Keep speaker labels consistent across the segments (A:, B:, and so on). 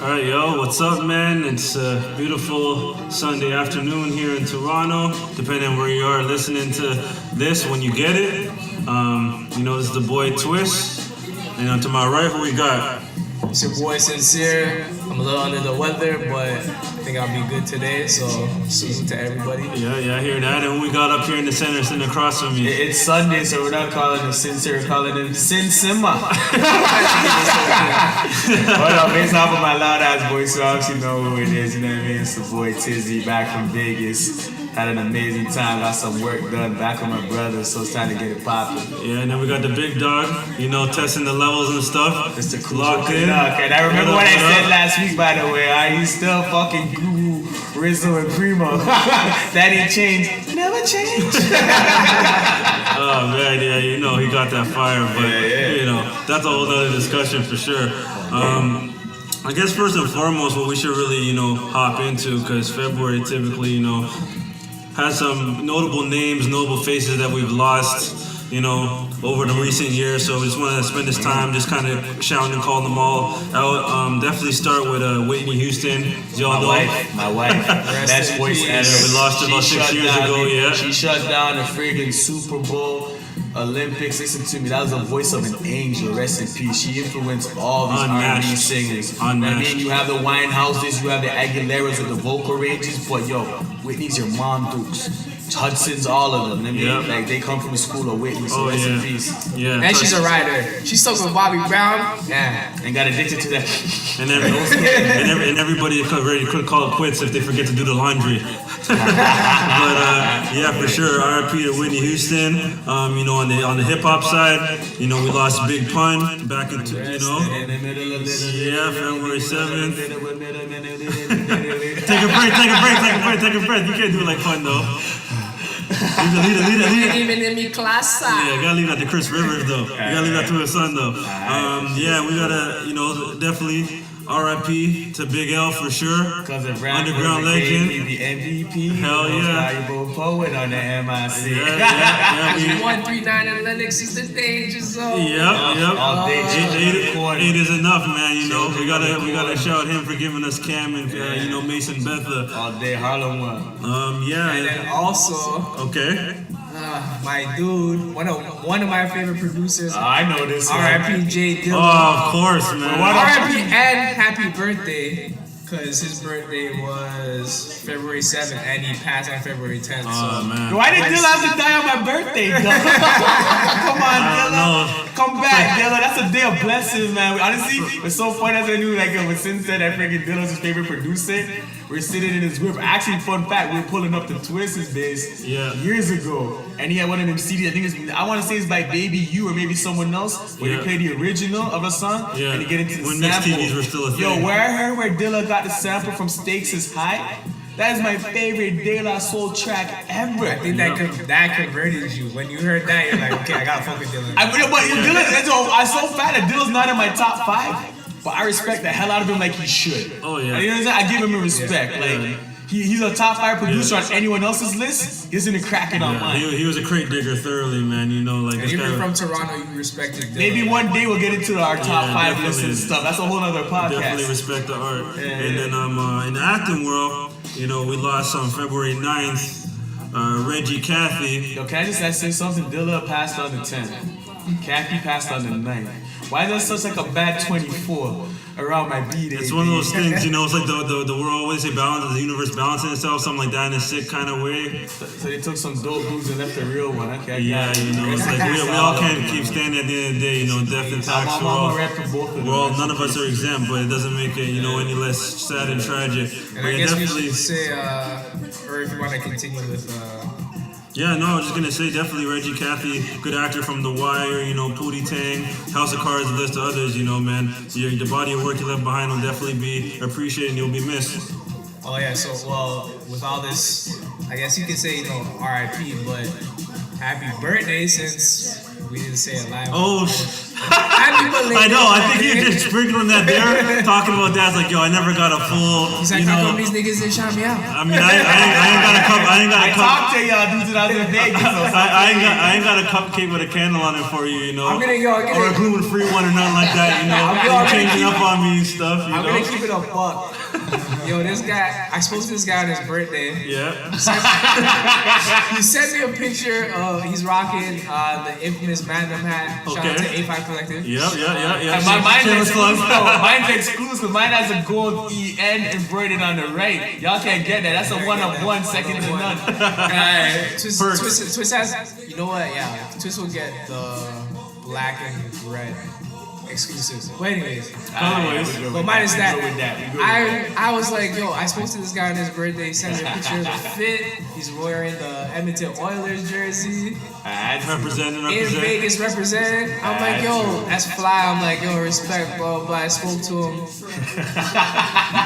A: All right, yo, what's up, man? It's a beautiful Sunday afternoon here in Toronto. Depending on where you are listening to this when you get it. This is the boy Twist. And to my right, who we got?
B: It's your boy Sincere. I'm a little under the weather, but I think I'll be good today. So, salute to everybody.
A: Yeah, I hear that. And who we got up here in the center, sitting across from me?
B: It's Sunday, so we're not calling him Sincere, we're calling him Sin Sima. Well, based off of my loud ass voice, you obviously know who it is. You know what I mean? It's the boy Tizzy back from Vegas. Had an amazing time, got some work done back with my brother, so it's time to get it popping.
A: Yeah, and then we got the big dog, testing the levels and stuff.
B: Mr. Cool
A: Locked in.
B: And I remember what I said last week, by the way. You still fucking Guru, Rizzo, and Primo. That ain't changed. Never changed.
A: Oh, man, yeah, he got that fire, but, that's a whole other discussion for sure. I guess first and foremost, what we should really, hop into, because February typically, has some notable names, notable faces that we've lost, over the recent years. So we just want to spend this time just kind of shouting and calling them all out. Definitely start with Whitney Houston. Y'all know.
B: My wife. Best voice ever.
A: We lost her about 6 years ago, yeah.
B: She shut down the friggin' Super Bowl, Olympics. Listen to me, that was the voice of an angel. Rest in peace. She influenced all these R&B singers. I mean, you have the Winehouses, you have the Aguileras with the vocal ranges, but yo, Whitney's your mom, Dukes. Hudson's, all of them. I mean, like they come from the school of Whitney, so rest in peace.
A: Yeah.
C: And she's a writer. She stuck with Bobby Brown. Yeah.
B: And got addicted to that.
A: And everybody could call it quits if they forget to do the laundry. But for sure, R.I.P. to Whitney Houston. On the hip hop side, we lost Big Pun back in February 7th. Take a break. You can't do it like Pun though. Leave it.
C: Even in me class.
A: Yeah, gotta leave that to Chris Rivers though. You gotta leave that to his son though. We gotta definitely R.I.P. to Big L for sure. Underground legend.
B: The MVP.
A: Hell yeah.
B: Valuable poet on the MIC.
A: Yeah.
C: 139 and Lennox is the danger zone.
A: Yep.
B: All day.
A: Eight is enough, man. We gotta shout him for giving us Cam and Mason Betha.
B: All day Harlem one.
C: And then also,
A: Okay.
C: my dude, one of my favorite producers.
B: I know this one.
C: R.I.P. J Dilla.
A: Oh, of course, man.
C: R.I.P. and happy birthday. Because his birthday was February 7th and he passed on February 10th.
A: Oh, man.
B: Why did Dilla have to die on my birthday, though? Come on, Dilla. Come back, Dilla. That's a day of blessings, man. Honestly, it's so funny as I knew, when Sin said that freaking Dilla's his favorite producer. We're sitting in his whip. Actually, fun fact, we were pulling up the Twist's bass years ago. And he had one of them CDs, I want to say it's by Baby You or maybe someone else, where they play the original of a song and they get into the
A: when
B: sample.
A: mixed TVs were still a thing.
B: Yo, where I heard where Dilla got the sample from Stakes is High, that is my favorite De La Soul track ever.
C: I think that converted you. When you heard that, you're like, okay, I gotta fuck with Dilla.
B: I'm so fat that Dilla's not in my top 5, but I respect the hell out of him like he should.
A: Oh, yeah.
B: You know what I'm saying? I give him a respect. He's a top 5 producer on anyone else's list. He's gonna crack it on mine.
A: He was a crate digger thoroughly, man.
C: And even from Toronto, you respected Dilla.
B: Maybe one day we'll get into our top 5 lists and stuff. That's a whole other podcast.
A: Definitely respect the art. And then in the acting world, we lost on February 9th, Reggie Cathy.
B: Yo, can I just say something? Dilla passed on the 10th. Cathy passed on the 9th. Why is that such like a bad 24 around my B-Day?
A: It's one of those things, it's like the world always say balance, the universe balancing itself, something like that in a sick kind of way.
B: So they took some dope dudes and left the real one. Okay,
A: it's like we all can't keep standing at the end of the day, death and tax. None of us are exempt, but it doesn't make it, any less sad and tragic.
C: And I guess we should say, or if you want to continue with...
A: I was just gonna say definitely Reggie Cathy, good actor from The Wire, Pootie Tang, House of Cards, a list of others, man. The body of work you left behind will definitely be appreciated and you'll be missed.
C: Oh yeah, so with all this, I guess you could say R.I.P. but happy birthday since we didn't say it live.
A: Oh,
C: Happy belated.
A: I know. I think
C: birthday.
A: you're just sprinkling that there, talking about that. It's like, yo, I never got a full.
C: He's like,
A: you
C: how
A: know,
C: come these niggas didn't shout me out?
A: I mean, I ain't got a cup. I ain't got
B: I
A: a cup.
B: talked to y'all dudes when I was in Vegas.
A: I ain't got a cupcake with a candle on it for you, you know.
C: I'm gonna
A: or a gluten-free one or nothing like that, you know.
C: I'm
A: Changing up on me and stuff, you
C: I'm
A: know.
C: gonna keep it a buck. Yo, this guy, I spoke to this guy on his birthday.
A: Yeah.
C: He sent me a picture of, he's rocking the infamous Magnum hat. Shout out to A5 Collective.
A: Yeah.
B: And mine's exclusive. Mine's exclusive. Mine has a gold EN embroidered on the right. Y'all can't get that. That's a one of one, second to none.
C: Twist has, you know what? Yeah, Twist will get the black and red exclusives. But anyways, but minus that, I was like, yo, I spoke to this guy on his birthday. He sent me a picture of the fit. He's wearing the Edmonton Oilers jersey.
A: Representing.
C: In Vegas representing. I'm like, yo, that's fly. I'm like, yo, respect, bro. But I spoke to him.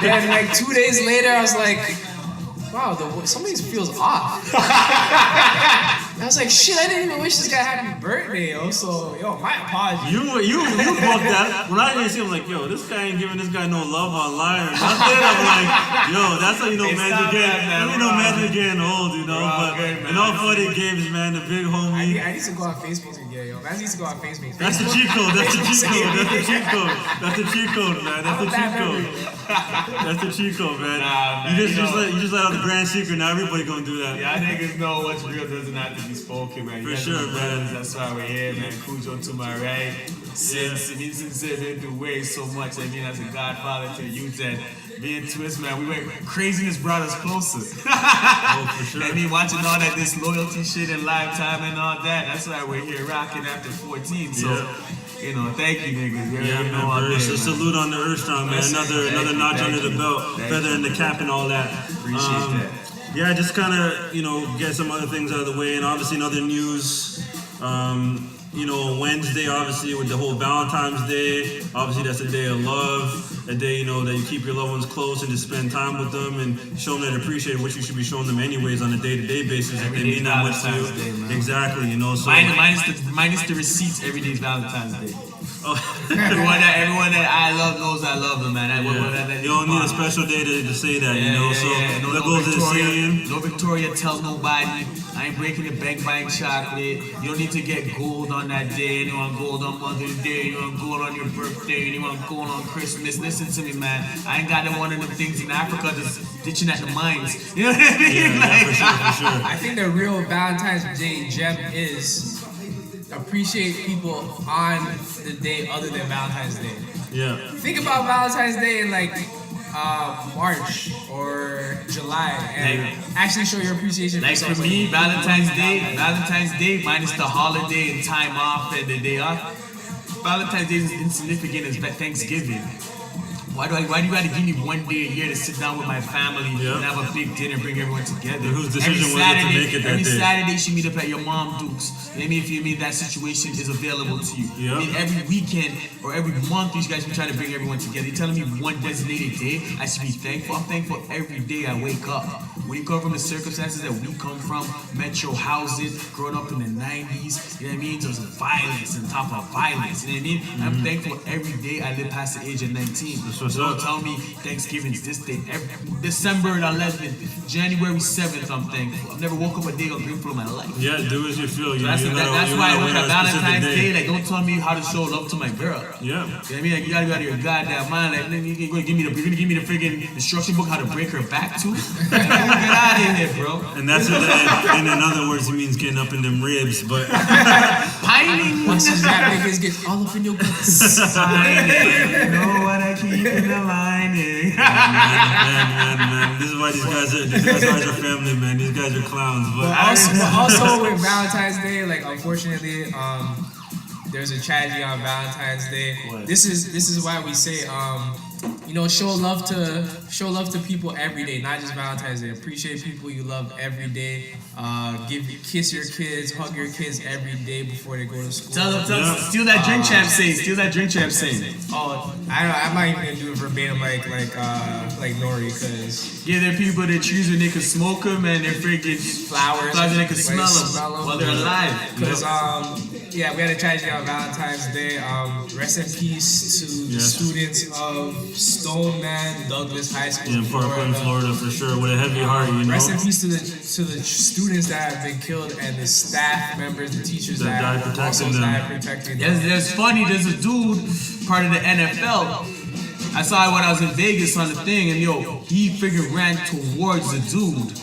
C: Then like 2 days later, I was like, wow, something feels off. I was like, shit, I didn't even wish this guy happy birthday, yo. So, yo, my apologies.
A: You booked that. When I didn't see him, like, yo, this guy ain't giving this guy no love online or nothing. I'm like, yo, that's how you know man's are getting old, you know. But in all funny games, man, the big homie.
C: I need to go on Facebook again, yo. I need to go on Facebook.
A: That's the cheat code. That's the cheat code. That's the cheat code. That's the cheat code, man. That's the cheat code. That's the cheat code, man. You just let out the grand secret. Now everybody gonna do that.
B: Y'all niggas know what's real doesn't have to be spoken, man.
A: For sure, man.
B: That's why we're here, man. Cujo to my right. Since been through way so much. I mean, as a godfather to you, and me and Twist, man, we went craziness brought us closer.
A: For sure.
B: I mean, watching all that disloyalty shit in lifetime and all that. That's why we're here rocking after 14. So. You know, thank you, niggas.
A: Man, a salute on the Earthstrong, man. Another notch under the belt, feather in the cap, and all that.
B: Appreciate that.
A: Yeah, just kind of, get some other things out of the way, and obviously in other news, Wednesday, obviously, with the whole Valentine's Day, obviously that's a day of love, a day, that you keep your loved ones close and just spend time with them and show them that appreciate what you should be showing them anyways on a day-to-day basis if they mean that much to you. Exactly, so.
B: Minus the receipts, every day's Valentine's Day. Oh. everyone that I love knows I love them, man.
A: You don't need a special day to say that, So that goes to saying.
B: No Victoria tells nobody. I ain't breaking the bank buying chocolate. You don't need to get gold on that day. You want gold on Mother's Day. You want gold on your birthday. You want gold on Christmas. Listen to me, man. I ain't got one of them things in Africa that's ditching at the mines. You know what I mean?
A: For sure.
C: I think the real Valentine's Day gem is appreciate people on the day other than Valentine's Day.
A: Yeah.
C: Think about Valentine's Day in like March or July and actually show your appreciation.
B: Like for me, Valentine's Day minus the holiday and time off and the day off. Valentine's Day is insignificant as Thanksgiving. Why do you gotta give me one day a year to sit down with my family and have a big dinner, bring everyone together?
A: Whose decision was it to make it that
B: every
A: day?
B: Saturday you meet up at your mom Duke's. If you mean that situation is available to you.
A: Yep.
B: I mean every weekend or every month you guys be trying to bring everyone together. You're telling me one designated day I should be thankful. I'm thankful every day I wake up. When you come from the circumstances that we come from, metro houses, growing up in the 90s, you know what I mean? There was violence on top of violence, you know what I mean? Mm-hmm. I'm thankful every day I live past the age of 19. So don't tell me Thanksgiving's this day. December 11th, January 7th, I'm thankful. I've never woke up a day ungrateful in my life.
A: Yeah, do as you feel.
B: That's why I went on Valentine's Day. Like, don't tell me how to show love to my girl.
A: Yeah.
B: You know what I mean? Like, you gotta be out of your goddamn mind. Like, you're gonna give me the freaking instruction book how to break her back too. Get out of here, bro.
A: And that's in other words, he means getting up in them ribs, but
B: pining.
C: Once that niggas get all up in your guts.
B: You know what I keep in the lining.
A: Man. This is why these guys are family, man. These guys are clowns. But
C: also with Valentine's Day, like unfortunately, there's a tragedy on Valentine's Day.
B: What?
C: This is why we say show love to people every day, not just Valentine's Day. Appreciate people you love every day. Kiss your kids, hug your kids every day before they go to school.
B: Steal that drink champ saying.
C: Oh, I might even do it verbatim like Nori, cause
B: there are people that choose when they can smoke them and they're freaking
C: flowers
B: and they can smell them while they're alive.
C: Cause Yeah, we had a tragedy on Valentine's Day. Rest in peace to the students of Stoneman Douglas High School.
A: In Parkland, Florida, for sure, with a heavy heart, you know.
C: Rest in peace to the students that have been killed and the staff members, the teachers that
A: died protecting them.
C: protecting them.
B: It's funny. There's a dude, part of the NFL. I saw it when I was in Vegas on the thing, and he figured ran towards the dude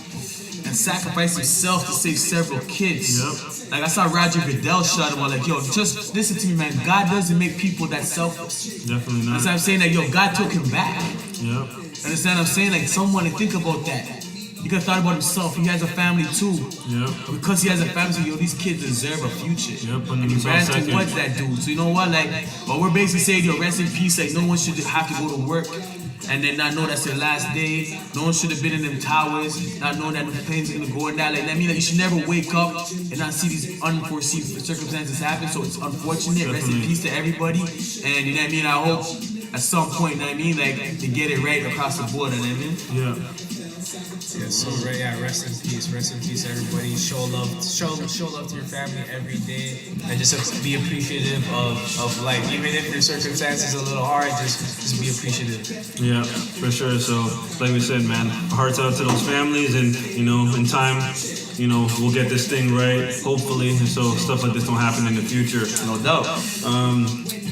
B: and sacrificed himself to save several kids.
A: Yep.
B: Like I saw Roger Goodell shot him. I'm like, just listen to me, man. God doesn't make people that selfless.
A: Definitely not.
B: That's what I'm saying. That God took him back.
A: Yep.
B: Understand what I'm saying? Like someone to think about that. He could have thought about himself. He has a family too.
A: Yep.
B: Because he has a family, so these kids deserve a future.
A: Yep.
B: And he ran towards that dude. So you know what? But we're basically saying, rest in peace. Like no one should have to go to work and then not know that's their last day. No one should have been in them towers, not knowing that the planes are gonna go and that. Like that means that you should never wake up and not see these unforeseen circumstances happen. So it's unfortunate. Rest in peace to everybody. And you know what I mean? I hope at some point, you know what I mean, like to get it right across the board, you know what I mean?
A: Yeah.
C: Yeah, so rest in peace, everybody. Show love to your family every day, and just be appreciative of life. Even if your circumstances are a little hard, just be appreciative.
A: Yeah, for sure. So, like we said, man, hearts out to those families, and in time, we'll get this thing right, hopefully, and so stuff like this don't happen in the future.
B: No doubt.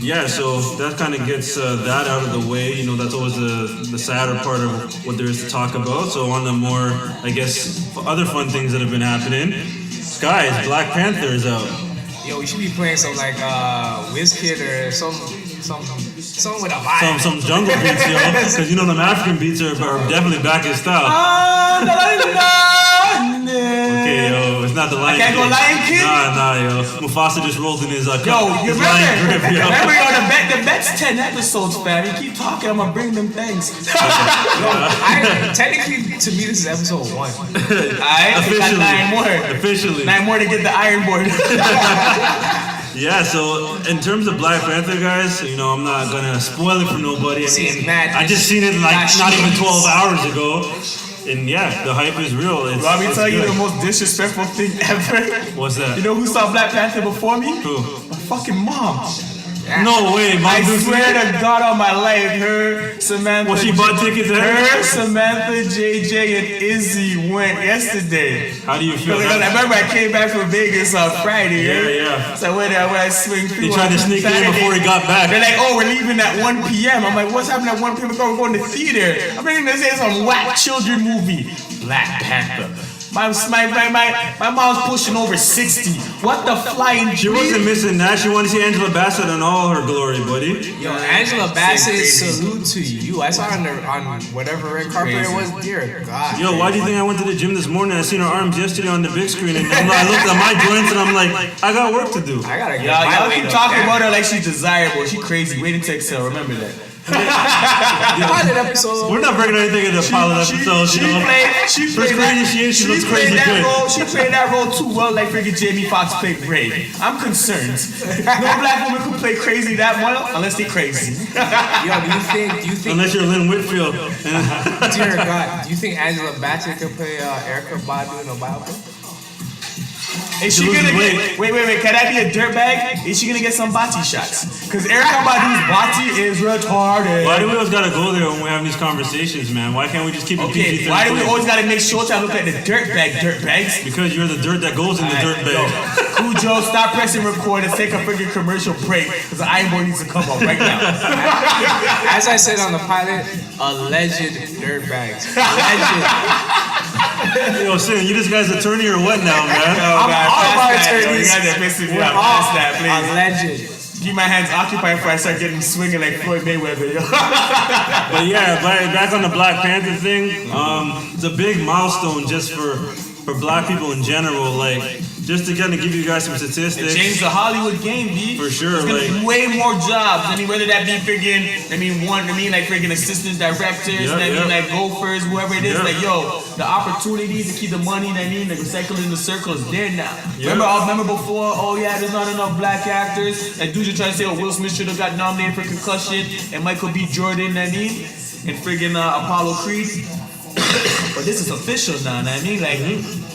A: Yeah, so that kind of gets that out of the way. That's always the sadder part of what there is to talk about. So on the more, I guess, other fun things that have been happening. Guys, Black Panther is out.
C: Yo, we should be playing some like WizKid or some with a vibe.
A: Some jungle beats, yo. Because them African beats are definitely back in style. Okay, yo, it's not the Lion King.
B: I can't go Lion King?
A: Nah, yo. Mufasa just rolled in his
B: Yo, you
A: his lion grip, yo.
B: remember the Bet's 10 episodes, fam. You keep talking, I'm gonna bring them things.
C: Technically, to me, this is episode 1.
B: Alright,
A: Officially.
B: 9 more.
A: Officially.
B: 9 more to get the Iron Board.
A: Yeah, so in terms of Black Panther, guys, I'm not gonna spoil it for nobody. I just seen it like not even 12 hours ago. And yeah, the hype is real.
B: Let me tell you the most disrespectful thing ever.
A: What's that?
B: You know who saw Black Panther before me?
A: Who?
B: My fucking mom.
A: No way, Mom.
B: I swear to God on my life, her, Samantha.
A: Well, she bought tickets to
B: her, Samantha, JJ, and Izzy went yesterday.
A: How do you feel?
B: Because I remember I came back from Vegas on Friday.
A: Yeah.
B: So when I swing through.
A: They tried to sneak in before he got back.
B: They're like, oh, we're leaving at 1 p.m. I'm like, what's happening at 1 p.m? We're going to theater. I'm thinking this is some whack children movie. Black Panther. My mom's pushing over 60. What the flying
A: She wasn't missing that. She wanted to see Angela Bassett in all her glory, buddy.
C: Yo, Angela Bassett, salute to you. I saw her on whatever red carpet it was. Dear God.
A: Yo, why do you think I went to the gym this morning? I seen her arms yesterday on the big screen, and I looked at my joints, and I'm like, I got work to do.
C: I gotta get
B: y'all keep talking about her like she's desirable. She crazy. Wait until Excel. Remember that.
C: Pilot episode.
A: We're not bringing anything in the pilot episode. She looks crazy. She looks crazy good.
B: She played that role too well, like freaking Jamie Foxx played Ray. I'm concerned. No black woman can play crazy that well unless they crazy.
C: Yo, do you think?
A: Unless you're Lynn Whitfield.
C: Dear God, do you think Angela Bassett could play Erykah Badu in a biopic?
B: Is she gonna get, wait, can that be a dirtbag? Is she gonna get some body shots? Because Erykah Badu's body is retarded.
A: Why do we always gotta go there when we're having these conversations, man? Why can't we just keep it PG-13?
B: Why do we always gotta make sure to look like the dirtbags?
A: Because you're the dirt that goes in the dirt bag.
B: Cujo, stop pressing record and take a freaking commercial break because the Iron Boy needs to come up right now.
C: As I said on the pilot, alleged dirtbags. Alleged.
A: Yo, Sin, you this guy's attorney or what now, man?
C: I'm all of our attorneys.
B: We're all that, please.
C: Alleged.
B: Keep my hands occupied before I start getting swinging like Floyd Mayweather.
A: But yeah, back on the Black Panther thing, it's a big milestone just for black people in general. Like, just to kind of give you guys some statistics.
B: It changed the Hollywood game, B.
A: For sure.
B: It's gonna be way more jobs. I mean, whether that be freaking, like freaking assistant directors, like gophers, whoever it is. Like, yo, the opportunity to keep the money, the recycling the circle is there now. Remember before, there's not enough black actors. Like, dudes are trying to say, Will Smith should have got nominated for Concussion, and Michael B. Jordan, and friggin' Apollo Creed. But this is official now, Like,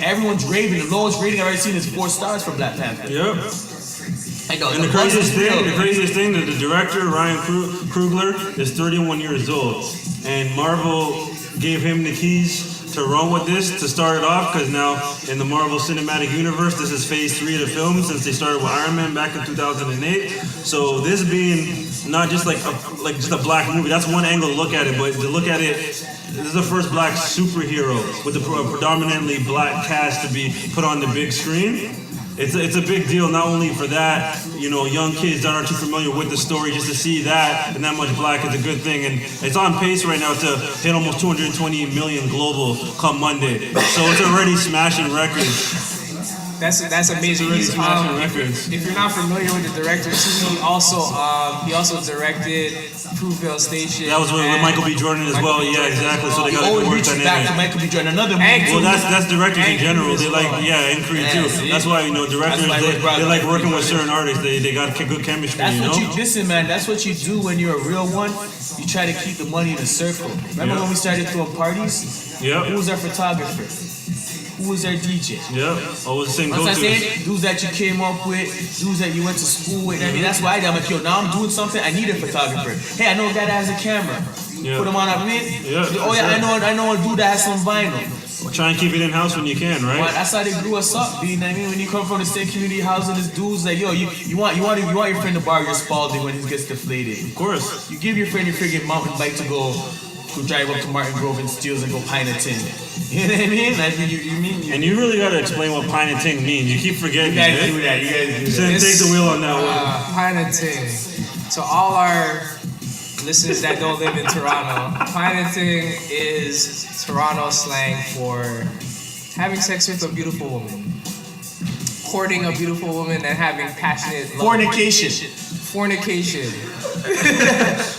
B: everyone's raving. The lowest rating I've ever seen is 4 stars for Black Panther.
A: Yep.
B: I know.
A: And the craziest thing, that the director Ryan Coogler is 31 years old, and Marvel gave him the keys to run with this to start it off, because now in the Marvel Cinematic Universe, this is phase 3 of the film since they started with Iron Man back in 2008. So this being not just like just a black movie, that's one angle to look at it, but to look at it, this is the first black superhero with a predominantly black cast to be put on the big screen. It's a big deal, not only for that, young kids that aren't too familiar with the story, just to see that and that much black is a good thing. And it's on pace right now to hit almost 220 million global come Monday. So it's already smashing records.
C: That's amazing.
A: Already smashing records.
C: If you're not familiar with the director, too, he also directed Fruitvale Station.
A: That was with Michael B. Jordan as well. Yeah, exactly. So they got
B: Oh,
A: to
B: it
A: work
B: reaches
A: that
B: back to
A: in.
B: Michael B. Jordan. Another movie.
A: Well, that's directors in general. They like,
C: as
A: and Creed too.
B: see?
A: That's why directors they like working with certain artists. They got good chemistry.
B: That's what you listen, man. That's what you do when you're a real one. You try to keep the money in a circle. Remember when we started throwing parties?
A: Yeah.
B: Who was our photographer? Who was our DJ?
A: Yeah. Oh, it was the same
B: What's I
A: go-to.
B: saying? Dudes that you came up with, dudes that you went to school with. I mean, that's why I'm like, yo, now I'm doing something. I need a photographer. Hey, I know a guy that has a camera.
A: Yeah.
B: Put him on a minute.
A: Yeah,
B: Oh yeah,
A: that's
B: I know a dude that has some vinyl.
A: Try and keep it in house when you can, right?
B: Well, that's how they grew us up, B. You know what I mean? When you come from the same community housing, this dude's like, yo, you want your friend to borrow your Spalding when he gets deflated.
A: Of course.
B: You give your friend your friggin' mountain bike to go drive up to Martin Grove and steals and go pine a tin. You know what I mean? Like you mean.
A: And you really gotta explain what pine and ting means. You keep forgetting.
B: You guys
A: it.
B: do that. You guys do
A: So
B: that.
A: take the wheel on that one.
C: Pine and ting. To all our listeners that don't live in Toronto, pine and ting is Toronto slang for having sex with a beautiful woman, courting a beautiful woman, and having passionate love. Fornication.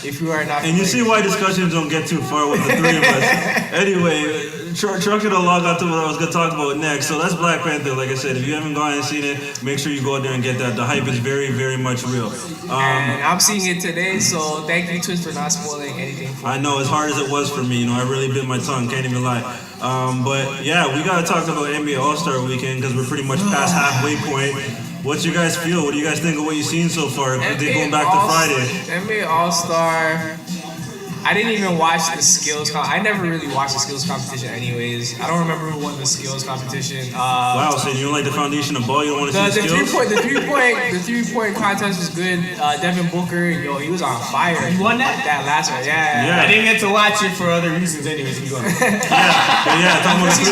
C: If you are not.
A: And you see why discussions don't get too far with the three of us. Anyway, trucking along got to what I was gonna talk about next. So that's Black Panther. Like I said, if you haven't gone and seen it, make sure you go out there and get that. The hype is very, very much real.
C: And I'm seeing it today, so thank you, Twist, for not spoiling anything.
A: I know, as hard as it was for me, I really bit my tongue, can't even lie. But yeah, we gotta talk about NBA All-Star Weekend because we're pretty much past halfway point. What's your guys feel? What do you guys think of what you've seen so far? They're going back to Friday.
C: NBA All-Star. I didn't even watch the skills. I never really watched the skills competition, anyways. I don't remember who won the skills competition.
A: Wow, so you don't like the foundation of ball? You don't want to see skills?
C: The three point contest was good. Devin Booker, he was on fire.
B: You won that?
C: That last one, yeah.
B: I didn't get to watch it for other reasons, anyways. You go.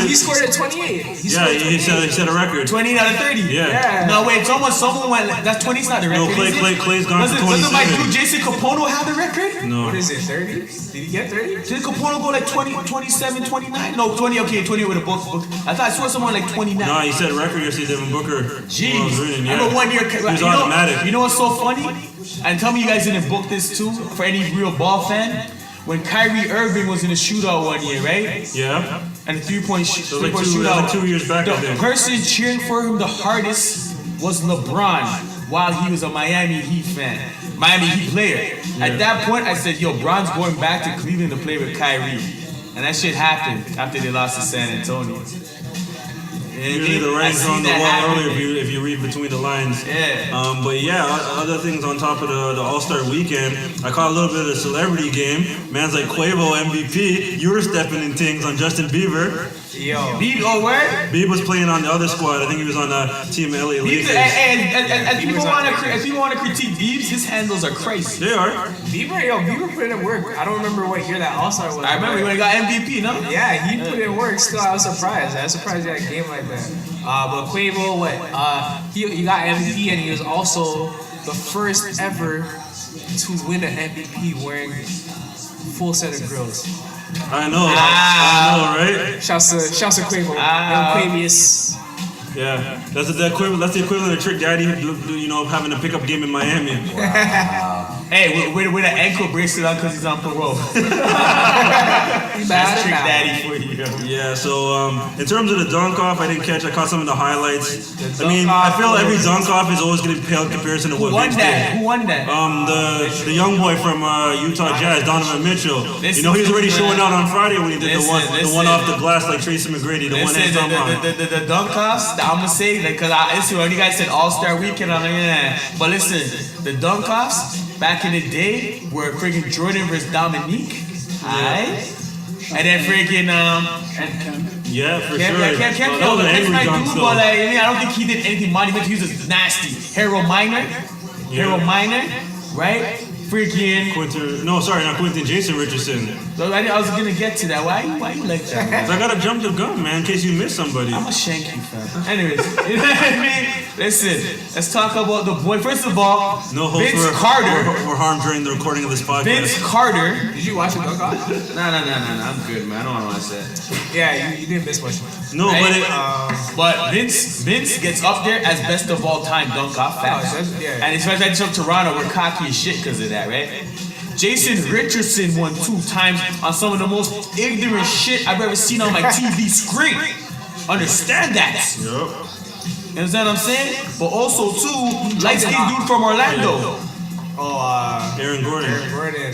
C: He scored at 28.
A: He set a record.
B: 20 out of 30.
A: Yeah.
B: No, wait. Someone went. That's 20's not the record.
A: No, Clay's gone to 27.
B: Doesn't my dude Jason Capono have the record?
A: No.
C: What is it? 30? Did he get 30?
B: Did Capono go like 20, 27, 29? No, 20. Okay, 20 with a book. I thought I saw someone like 29.
A: No, he said record yesterday, Devin Booker.
B: Jeez.
A: Yeah.
B: I remember 1 year.
A: He was automatic.
B: You know what's so funny? And tell me you guys didn't book this too, for any real ball fan. When Kyrie Irving was in a shootout 1 year, right?
A: Yeah.
B: And a three-point shootout.
A: Like 2 years back.
B: The person cheering for him the hardest was LeBron while he was a Miami Heat fan. Miami Heat player. At that point, I said, yo, Bron's going back to Cleveland to play with Kyrie. And that shit happened after they lost to San Antonio.
A: Usually the writing's on the wall earlier if you read between the lines.
B: Yeah.
A: But yeah, other things on top of the All-Star Weekend, I caught a little bit of the celebrity game. Man's like Quavo MVP. You were stepping in things on Justin Bieber.
C: Yo.
B: Bieb, oh, where?
A: Bieb was playing on the other squad. I think he was on Team LA Lakers.
B: And people want to critique Biebs, his handles are crazy.
A: They are.
C: Bieber put in work. I don't remember what year that All-Star was.
B: I remember when he got MVP, no?
C: Yeah, he put in work. Still, I was surprised. he had a game like that. But Quavo, he got MVP, and he was also the first ever to win an MVP wearing full set of grills.
A: I know, right?
C: Shouts to Quavo. Quavius.
A: Yeah, that's the equivalent of Trick Daddy, having a pickup game in Miami.
B: Wow. Hey, with an ankle bracelet on because he's on parole.
C: bad.
B: Trick Daddy for you.
A: Yeah, so in terms of the dunk off, I didn't catch. I caught some of the highlights.
C: The
A: I mean,
C: dunk
A: I
C: off
A: feel every
C: was-
A: dunk off is always going to pale in comparison to
B: Who
A: what
B: won
A: Vince
B: that?
A: did.
B: Who won that?
A: The young boy from Utah Jazz, Donovan Mitchell.
B: Listen,
A: You know, he was already
B: man.
A: showing out on Friday when he did the one
B: Listen.
A: off the glass like Tracy McGrady, the one
B: Listen,
A: hand thumb on.
B: the dunk offs, I'm gonna say, like, cause listen, when you guys said All-Star Weekend, I'm like, yeah. But listen, the dunk offs back in the day were freaking Jordan versus Dominique, alright? And then freaking
A: Yeah, for
B: Can't
A: sure.
B: that's
A: That was an angry
B: my
A: dunk,
B: dude,
A: though.
B: but like, I mean, I don't think he did anything monumental. He was just nasty. Harold Miner, right? Freaking.
A: Quentin, Jason Richardson.
B: I was gonna get to that. Why you like that, man?
A: So I gotta jump the gun, man, in case you miss somebody.
B: I'm gonna shank you, fam. Anyways, you know what I mean? Listen, let's talk about the boy. First of all,
A: No hopes
B: Vince
A: were
B: Carter.
A: harmed during the recording of this podcast.
B: Vince Carter.
C: Did you watch the dunk off?
B: No. I'm good, man. I don't want to watch that.
C: Yeah, you didn't miss much.
A: No,
B: Right?
A: but
B: But Vince gets up there as best of all time dunk off facts.
C: Yeah.
B: And especially from Toronto, we're cocky as shit because of that, right? Jason Richardson won 2 times on some of the most ignorant shit I've ever seen on my TV screen. Understand that.
A: Yup.
B: You understand what I'm saying? But also too, light-skinned dude from Orlando.
A: Aaron Gordon.
C: Gordon.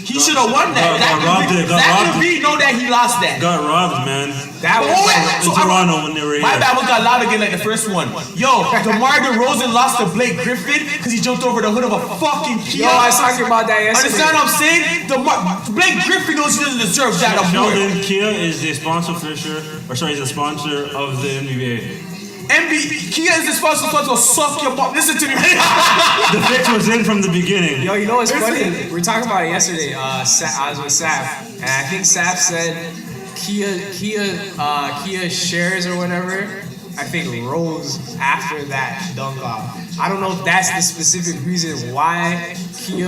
B: He should have won that.
A: Got robbed.
B: Zach LaVine know that he lost that.
A: Got robbed, man.
C: That
B: Oh,
C: was
B: wait,
A: In
B: so I-
A: Toronto when they were
B: My
A: here.
B: bad one got loud again like the first one. Yo, DeMar DeRozan lost to Blake Griffin because he jumped over the hood of a fucking Kia.
C: Yo, I was talking about that yesterday.
B: Understand what I'm saying? Blake Griffin knows he doesn't deserve that award.
A: Sheldon Kia is the sponsor he's the sponsor of the NBA.
B: Kia is the sponsor to suck your mom. Listen to me.
A: The fix was in from the beginning.
C: Yo, you know what's funny? We were talking about it yesterday. I was with Saf, and I think Saf said Kia shares or whatever. I think rose after that dunk off. I don't know if that's the specific reason why Kia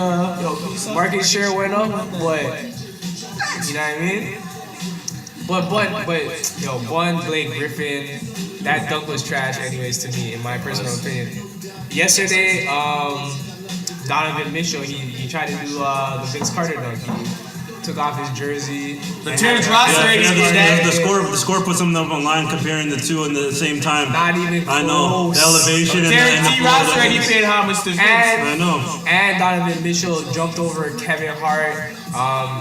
C: market share went up, but you know what I mean. But yo, Blake Griffin, that dunk was trash anyways to me, in my personal opinion. Yesterday, Donovan Mitchell, he tried to do the Vince Carter dunk. He took off his jersey.
B: The Terrence Ross already did that.
A: The score put something up online comparing the two in the same time.
C: Not even
A: I know.
C: close.
A: The elevation and
B: Terrence
A: the
B: Ross already paid homage to Vince.
A: I know.
C: And Donovan Mitchell jumped over Kevin Hart.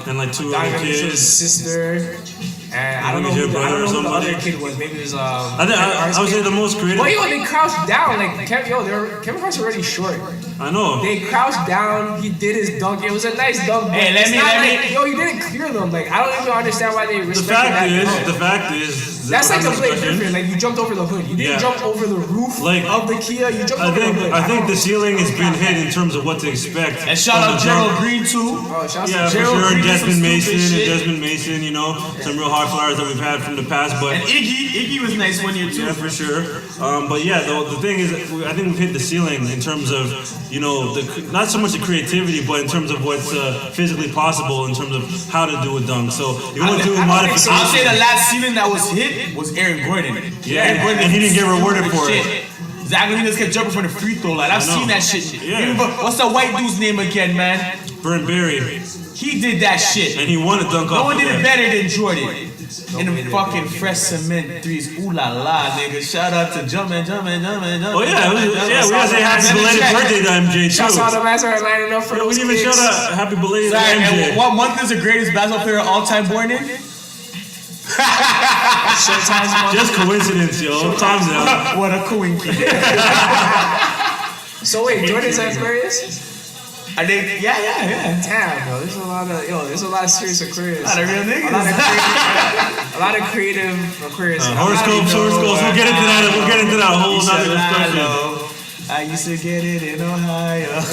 A: And like 2 other
C: Donovan Mitchell's
A: kids.
C: sister. And I don't know
A: Maybe
C: who
A: his
C: the, I don't know who the
A: brother or
C: other
A: somebody.
C: kid was. Maybe it was
A: I would say the most creative.
C: Well, they crouched down. Like Kevin Hart's already short.
A: I know.
C: They crouched down. He did his dunk. It was a nice dunk. But
B: Hey,
C: it's not like, yo, you didn't clear them. Like I don't even understand why they
A: The
C: respected that.
A: fact is,
C: That's like the Blake
A: discussion.
C: Griffin. Like you jumped over the hood. You didn't
A: Yeah.
C: jump over the roof
A: Like,
C: of the Kia. You jumped over the hood.
A: I think the ceiling has been hit in terms of what to expect.
B: And shout
A: from
B: out
A: the
B: Gerald
A: jump.
B: Green too.
C: Oh, shouts
A: Yeah,
C: to
A: for
B: Gerald
A: sure.
B: Green did some
A: Desmond
B: stupid
A: Mason,
B: shit.
A: you know, some real high flyers that we've had from the past, but
B: And Iggy was nice one year too.
A: yeah, for sure. But yeah, the thing is, I think we've hit the ceiling in terms of, you know, not so much the creativity, but in terms of what's physically possible in terms of how to do a dunk. So you want to do
C: I don't
A: modifications.
B: I'll say the last ceiling that was hit was Aaron Gordon.
A: Yeah,
B: Aaron Gordon
A: and he didn't get rewarded
B: stupid
A: for it.
B: shit. Zach LaVine just kept jumping from the free throw line. I've
A: I know.
B: seen that shit.
A: Yeah.
B: Even, what's the white dude's name again, man?
A: Brent Berry,
B: He did that shit.
A: and he won a dunk
B: No
A: off
B: one
A: of
B: did it
A: that.
B: better than Jordan. In the fucking fresh cement threes. Ooh la la, nigga. Shout out to Jumpin'.
A: Oh yeah, we gotta say happy belated birthday to MJ
C: Shouts out
A: too.
C: the guys that are lining up for
A: We
C: those
A: didn't even
C: kicks.
A: shout out happy belated to
B: Sorry,
A: MJ.
B: and what month is the greatest basketball player of all time born in?
C: Showtime's month.
A: Just coincidence, yo. Time's out.
B: What a coincidence.
C: So wait, Jordan's Aquarius?
B: I think, yeah.
C: Damn, bro, there's a lot of serious Aquarius.
B: A lot of real niggas.
C: A lot of creative Aquarius.
A: Horoscopes. We'll get into that whole nother discussion.
B: I used to get it in Ohio.
A: But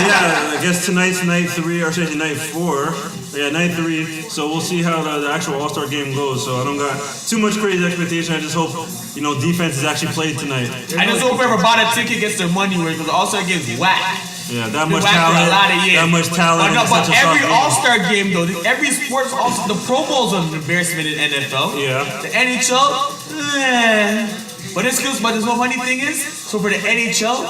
A: yeah, I guess tonight's night 3, or actually night 4. Yeah, night 3. So we'll see how the actual All-Star game goes. So I don't got too much crazy expectation. I just hope, you know, defense is actually played tonight.
B: I just hope whoever bought a ticket gets their money worth because the All-Star game's whack.
A: Yeah, that
B: Been
A: much
B: whack for
A: talent.
B: a lot of years.
A: That much talent.
B: But, no,
A: in
B: but
A: such a
B: every
A: soft game.
B: All-Star game though, every sports the Pro Bowl's an embarrassment in NFL.
A: Yeah.
B: The NHL, but there's no funny thing is, so for the NHL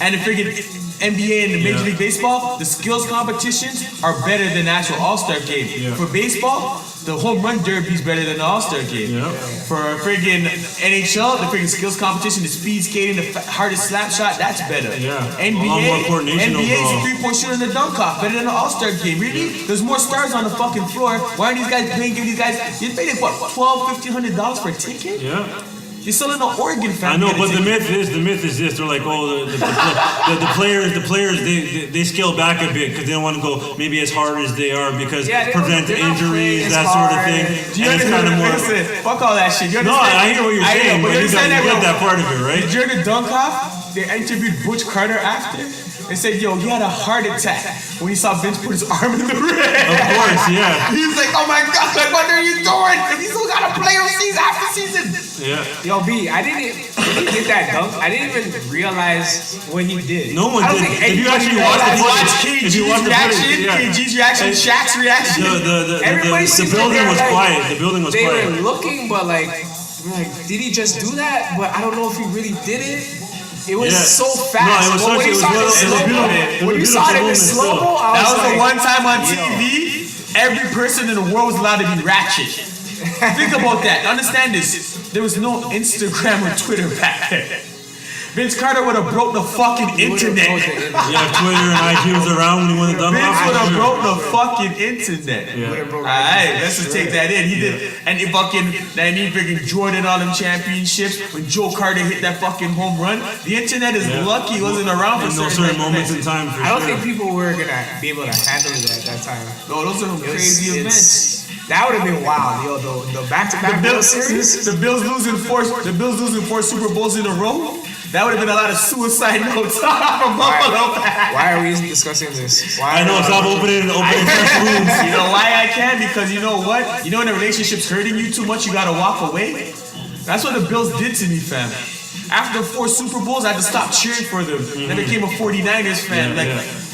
B: and the friggin' NBA and the Major League Baseball, the skills competitions are better than the actual All-Star game.
A: Yeah.
B: For baseball, the home run derby is better than the All-Star game.
A: Yeah.
B: For friggin' NHL, the friggin' skills competition, the speed skating, the hardest slap shot, that's better.
A: Yeah. A lot more
B: NBA,
A: coordination
B: NBA's
A: overall.
B: three-point shooter and the dunk off, better than the All-Star game. Really? There's more stars on the fucking floor. Why aren't these guys paying? Give these guys, you pay them what, $1,200-$1,500 for a ticket?
A: Yeah.
B: You're selling an Oregon fan.
A: I know, but the myth is this. They're like, oh, the players, they scale back a bit because they don't want to go maybe as hard as they are because prevent injuries, that sort of thing.
B: Do you understand? Listen, fuck all that shit. You
A: No, I hear what you're saying, but you get that part of it, right?
B: During the dunk off, they interviewed Butch Carter after. They said, yo, he had a heart attack when he saw Vince put his arm in the ring.
A: Of course, yeah.
B: He was like, oh my God, like, what are you doing? Because he still got to play on season after season.
A: Yeah.
C: Yo, B, when he did that dunk, I didn't even realize what he did.
A: No one
C: I don't
A: did.
C: think
A: If you
C: anybody
A: actually watch
C: realized
A: the
B: Watch KG's reaction, Shaq's reaction.
C: Everybody
A: The
C: seems
A: building
C: like
A: was
C: they're
A: quiet.
C: like-
A: The building was
C: They
A: quiet.
C: were looking, but like, did he just do that? But I don't know if he really did it. It was
A: Yeah.
C: so
A: No,
C: fast.
A: it was
C: But
A: such-
C: when
A: it
C: you
A: was
C: saw
A: well-
C: it in
A: it was
C: slow-mo,
A: beautiful.
C: when you
A: It was
C: saw it in
A: beautiful
C: slow
A: moment
C: mo, I
B: That
C: was
B: was
C: like,
B: the one time on TV, every person in the world was allowed to be ratchet. Think about that. Understand this. There was no Instagram or Twitter back then. Vince Carter would have broke the fucking internet.
A: Yeah, if Twitter and IG was around when he won the dunk
B: Vince
A: off.
B: would have broke the fucking internet.
A: Yeah.
B: Alright, let's just take that in. He did, and he freaking Jordan all them championships. When Joe Carter hit that fucking home run, the internet is lucky he wasn't around for
A: No certain moments in time for
C: I don't
A: sure.
C: think people were gonna be able to handle it at that time.
B: No, those are some crazy events.
C: That would have been wild, yo. The back-to-back World Series.
B: The Bills losing four Super Bowls in a row. That would have been a lot of suicide notes from Buffalo.
C: Why are we discussing this? Why
A: I know, stop opening fresh wounds.
B: You know why I can? Because you know what? You know when a relationship's hurting you too much, you gotta walk away. That's what the Bills did to me, fam. After 4 Super Bowls, I had to stop cheering for them. Then I became a 49ers fan.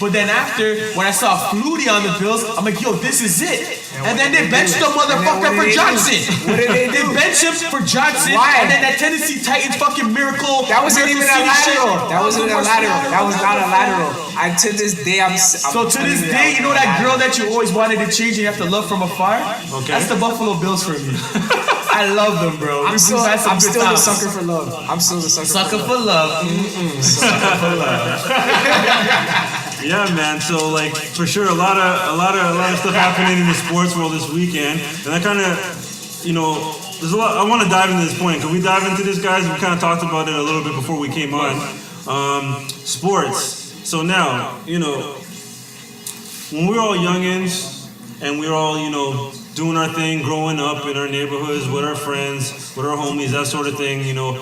B: But then after, when I saw Flutie on the Bills, I'm like, yo, this is it. And then they benched the motherfucker for Johnson.
C: What did they do?
B: They benched him for Johnson.
C: Why?
B: And then that Tennessee Titans fucking miracle.
C: That wasn't even a
B: Miracle City
C: lateral.
B: shit.
C: That wasn't a lateral. That was not a lateral. And to this day,
B: So to this day, you know that girl that you always wanted to change and you have to love from afar?
A: Okay.
B: That's the Buffalo Bills for me. I love them, bro.
C: I'm still
B: We've had some
C: the
B: good times.
C: sucker for love. I'm still the sucker
B: Sucker
C: for
B: for
C: love.
B: love. Sucker for love.
A: Yeah, man. So like for sure, a lot of stuff happening in the sports world this weekend, and I kind of, there's a lot. I want to dive into this point. Can we dive into this, guys? We kind of talked about it a little bit before we came on. Sports. So now, when we were all youngins and we were all, doing our thing, growing up in our neighborhoods with our friends, with our homies, that sort of thing,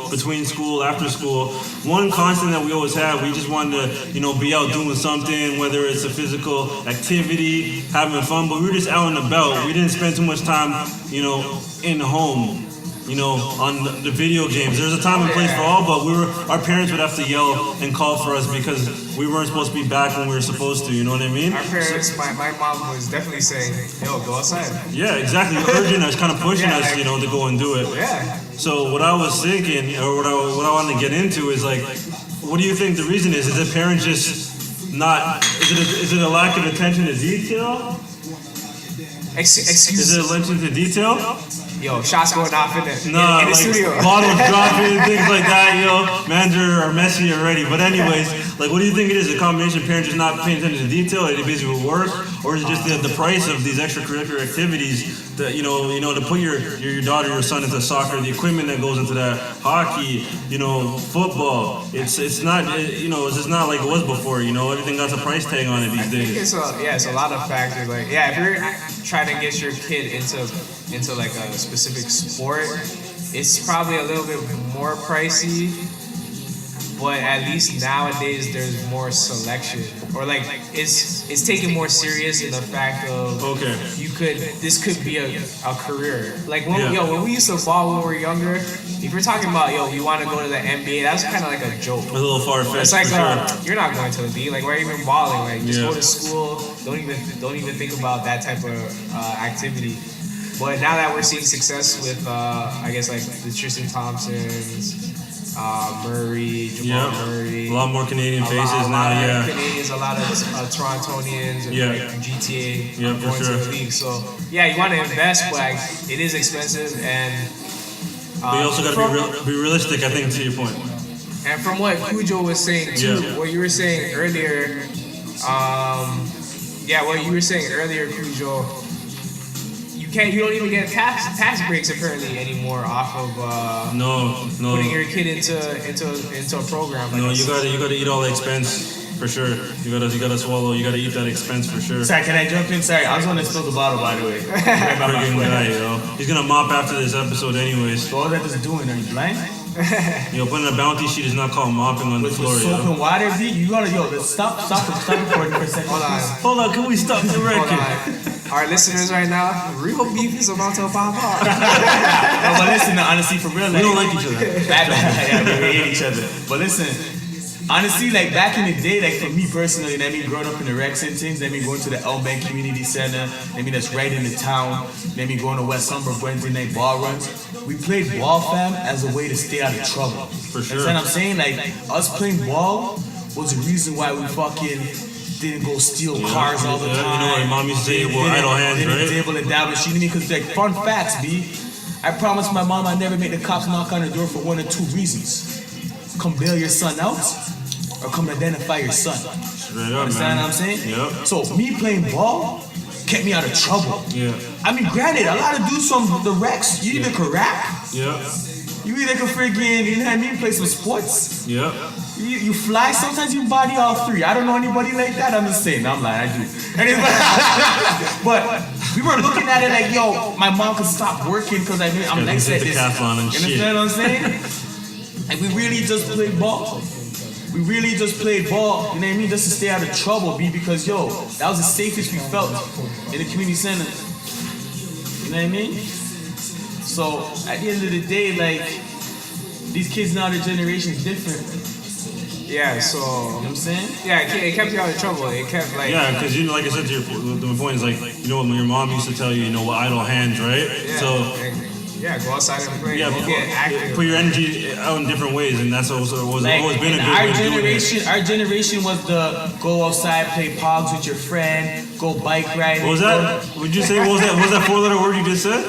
A: between school, after school. One constant that we always had, we just wanted to, be out doing something, whether it's a physical activity, having fun, but we were just out and about. We didn't spend too much time, in the home. On the video games. There's a time and place for all, but our parents would have to yell and call for us because we weren't supposed to be back when we were supposed to, you know what I mean?
C: Our parents, my mom was definitely saying, yo, go outside.
A: Yeah, exactly. Urging us, kind of pushing us, to go and do it.
C: Yeah.
A: So what I was thinking, or what I wanted to get into is like, what do you think the reason is? Is it parents just not, is it a lack of attention to detail?
C: Excuse
A: Is it attention to detail?
C: Yo, shots going off in the
A: Like
C: studio.
A: bottles dropping, things like that, Manager are messy already. But anyways, like what do you think it is? A combination of parents just not paying attention to detail, are they busy with work? Or is it just the price of these extracurricular activities that, to put your daughter, your son into soccer, the equipment that goes into that, hockey, football. It's not, it's just not like it was before, everything got a price tag on it these days.
C: It's a lot of factors. Like, if you're trying to get your kid into like a specific sport, it's probably a little bit more pricey, but at least nowadays there's more selection, or like it's taken more serious in the fact of this could be a career. Like when we used to ball when we were younger, if you're talking about we want to go to the NBA, that's kind of like a joke.
A: A little far-fetched.
C: It's like
A: for sure.
C: you're not going to the league. Like, why are you even balling? Like, just go to school. Don't even think about that type of activity. But now that we're seeing success with, I guess like the Tristan Thompsons, Murray, Jamal Murray.
A: A lot more Canadian faces
C: a
A: now.
C: lot of
A: Yeah.
C: Canadians, a lot of Torontonians and like GTA
A: Yeah, for
C: going
A: sure.
C: to the league. So yeah, you want to invest, but like, it is expensive and.
A: But you also got to be realistic, I think, to your point.
C: And from what Cujo was saying too, what you were saying earlier, what you were saying earlier, Cujo, you don't even get tax breaks apparently anymore off of
A: No.
C: putting your kid into a program. Like
A: No, you gotta eat all the expense for sure. You gotta swallow. You gotta eat that expense for sure.
B: Sorry, can I jump in? Sorry, I was gonna spill the bottle, by the way.
A: Friggin' guy, yo. He's gonna mop after this episode, anyways.
B: So what that is doing? Are you blind?
A: Putting a bounty sheet is not called mopping on the
B: With
A: floor,
B: soap
A: yo.
B: and water, B. You gotta let's stop recording for a second.
A: Hold on, can we stop the record?
C: Our listeners right now, real beef is about to pop off.
B: No, but listen, honestly, for real,
A: We don't like each other.
B: yeah, we hate each other. But listen, honestly, like back in the day, like for me personally, I mean, growing up in the Rex and things, I mean, going to the El Bank Community Center, I mean, that's right in the town, I mean, going to West Sunbrook Wednesday night ball runs. We played ball, fam, as a way to stay out of trouble.
A: For sure.
B: You know what I'm saying? Like, us playing ball was the reason why we fucking didn't go steal cars all the time.
A: You know what mom used to say, well, idle hands,
B: didn't
A: right?
B: Dibble and dabble, she didn't because like fun facts, B. I promised my mom I'd never make the cops knock on her door for one or two reasons. Come bail your son out, or come identify your son.
A: Straight up,
B: Understand
A: man.
B: what I'm saying?
A: Yep.
B: So me playing ball kept me out of trouble.
A: Yeah.
B: I mean, granted, a lot of dudes from the Rex, you either could rap,
A: Yeah.
B: you either could friggin', you know what I mean, play some sports.
A: Yeah.
B: You fly, sometimes you body all three. I don't know anybody like that. I'm just saying. I'm lying, I do. But we were looking at it like, yo, my mom could stop working because I'm next at this.
A: Decathlon and
B: You
A: shit.
B: understand what I'm saying? And we really just played ball. We really just played ball, you know what I mean, just to stay out of trouble, B, because, yo, that was the safest we felt in the community center. You know what I mean? So, at the end of the day, like, these kids now, their generation is different.
C: Yeah, so
B: You know what I'm saying?
C: yeah, it kept you out of trouble. It kept like
A: Yeah, because like I said to my point is like, when your mom used to tell you, idle hands, right? So
C: go outside and play.
A: yeah,
C: Go get active.
A: put your energy out in different ways, and that's also always been a good way of doing it.
B: Our generation was the go outside, play pogs with your friend, go bike riding.
A: What was that? Would you say what was that? What was that four-letter word you just said?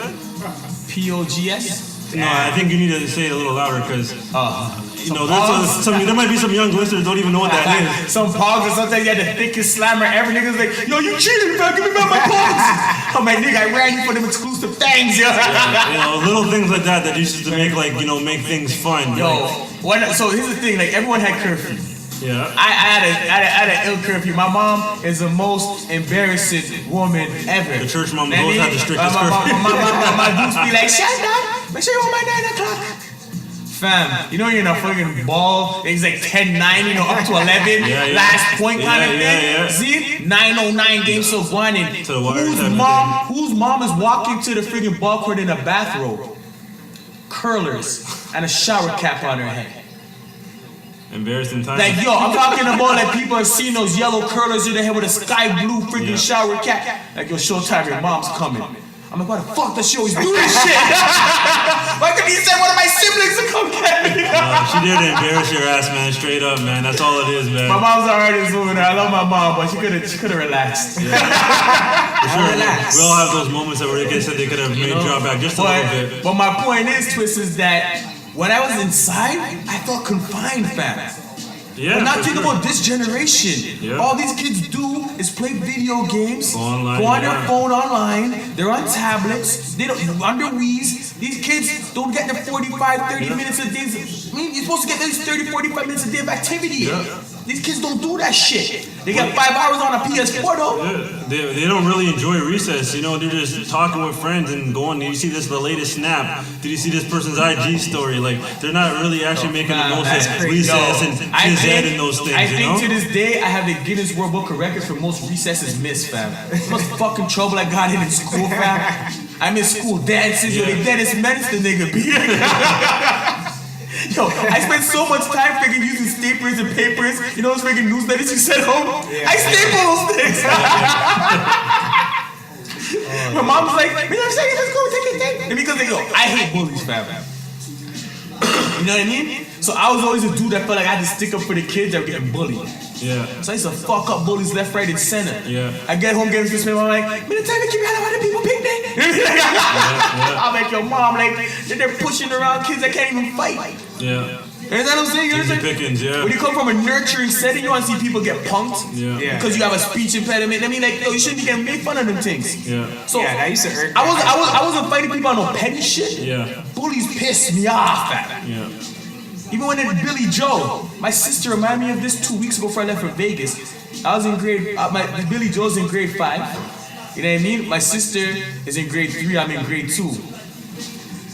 B: POGS?
A: No, I think you need to say it a little louder because
B: Pogs?
A: there might be some young listeners don't even know what that is.
B: Some pogs, or sometimes you had the thickest slammer ever. Niggas like, yo, you cheated, man. Give me back my pogs. I'm like, nigga, I ran you for them exclusive things, yo.
A: Little things like that used to make make things fun.
B: So here's the thing, like everyone had curfew.
A: Yeah.
B: I had an ill curfew. My mom is the most embarrassing woman ever.
A: The church mom
B: You know
A: always
B: what I
A: had the
B: mean?
A: strictest curfew.
B: My dudes be like, shut up. Make sure you're home by 9 o'clock. Fam, you're in a fucking ball. It's like 10-9, up to 11.
A: Yeah.
B: Last point kind of thing.
A: Yeah.
B: See? 9:09 game so one.
A: To the wire type of
B: Whose mom is walking to the friggin' ball court in a bathrobe, curlers, and a shower cap on her head?
A: Embarrassing time.
B: Like, yo, I'm talking about like people have seen those yellow curlers in their head with a sky blue freaking shower cap. Like, yo, Showtime, your mom's coming. I'm like, why the fuck does she always do this shit? Why couldn't he send one of my siblings to come get me?
A: She did embarrass your ass, man. Straight up, man. That's all it is, man.
B: My mom's an artist woman. I love my mom, but she could have relaxed.
A: For sure. We all have those moments where they said they could have made drawback just a little bit.
B: But my point is, Twist, is that when I was inside, I felt confined, fam.
A: Yeah.
B: But not think about this generation.
A: Yeah.
B: All these kids do is play video games,
A: Go online,
B: go on their phone online, they're on tablets, they don't on their Wii's. These kids don't get their 45, 30 minutes a day. I mean, you're supposed to get at least 30, 45 minutes a day of activity.
A: Yeah.
B: These kids don't do that shit. They get 5 hours on a PS4 though.
A: Yeah. They don't really enjoy recess. They're just talking with friends and going, did you see the latest snap? Did you see this person's IG story? Like, they're not really actually making the most of recess and phys ed and those things,
B: I think to this day, I have the Guinness World Book of Records for most recesses missed, fam. How much fucking trouble I got in school, fam. I'm in school dancing, yo, they Dennis Menace the nigga, B. Yo, I spent so much time freaking using staplers and papers. You know those freaking newsletters you sent home? I staple those things. My mom's like, let's go take a thing. And because they go, I hate bullies, fam. You know what I mean? So I was always a dude that felt like I had to stick up for the kids that were getting bullied.
A: Yeah.
B: So I used to fuck up bullies left, right, and center.
A: Yeah.
B: I get home, get into I'm like, man, the time to keep out of other people picnic. I'm like, your mom, like, they're pushing around kids that can't even fight.
A: Yeah.
B: You understand what I'm saying? You
A: Easy
B: understand?
A: pickings, yeah.
B: When you come from a nurturing setting, you want to see people get punked.
A: Yeah.
B: Because you have a speech impediment. I mean, like, yo, you shouldn't be getting made fun of them things.
A: Yeah.
B: So
C: Yeah, that used to hurt.
B: I wasn't fighting people on no petty shit.
A: Yeah.
B: Bullies pissed me off, man.
A: Yeah.
B: Even when it's Billy Joe, my sister reminded me of this 2 weeks ago before I left for Vegas. I was in Billy Joe's in grade 5. You know what I mean? My sister is in grade 3, I'm in grade 2.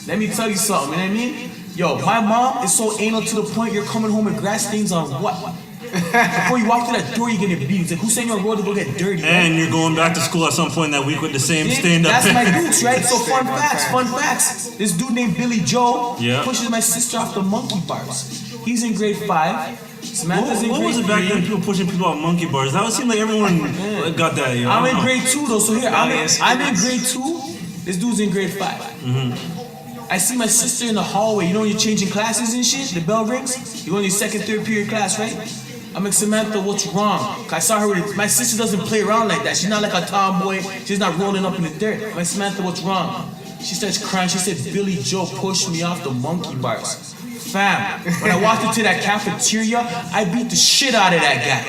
B: Let me tell you something, you know what I mean? Yo, my mom is so anal to the point you're coming home with grass stains on what? Before you walk through that door, you're getting beat. It's like, who's saying you're on the road to go get dirty?
A: And you're going back to school at some point that week with the same stained up.
B: That's my roots, right? So fun facts. This dude named Billy Joe pushes my sister off the monkey bars. He's in grade 5. Samantha's in
A: What
B: grade
A: was it back
B: 3.
A: then? People pushing people out monkey bars. That would seem like everyone got that. You know?
B: I'm in grade 2 though, so here I'm in grade 2. This dude's in grade 5. I see my sister in the hallway. You know when you're changing classes and shit? The bell rings. You go in your second, third period class, right? I'm like, Samantha, what's wrong? I saw her with my sister doesn't play around like that. She's not like a tomboy. She's not rolling up in the dirt. I'm like, Samantha, what's wrong? She starts crying. She said, Billy Joe pushed me off the monkey bars. Fam, when I walked into that cafeteria, I beat the shit out of that guy.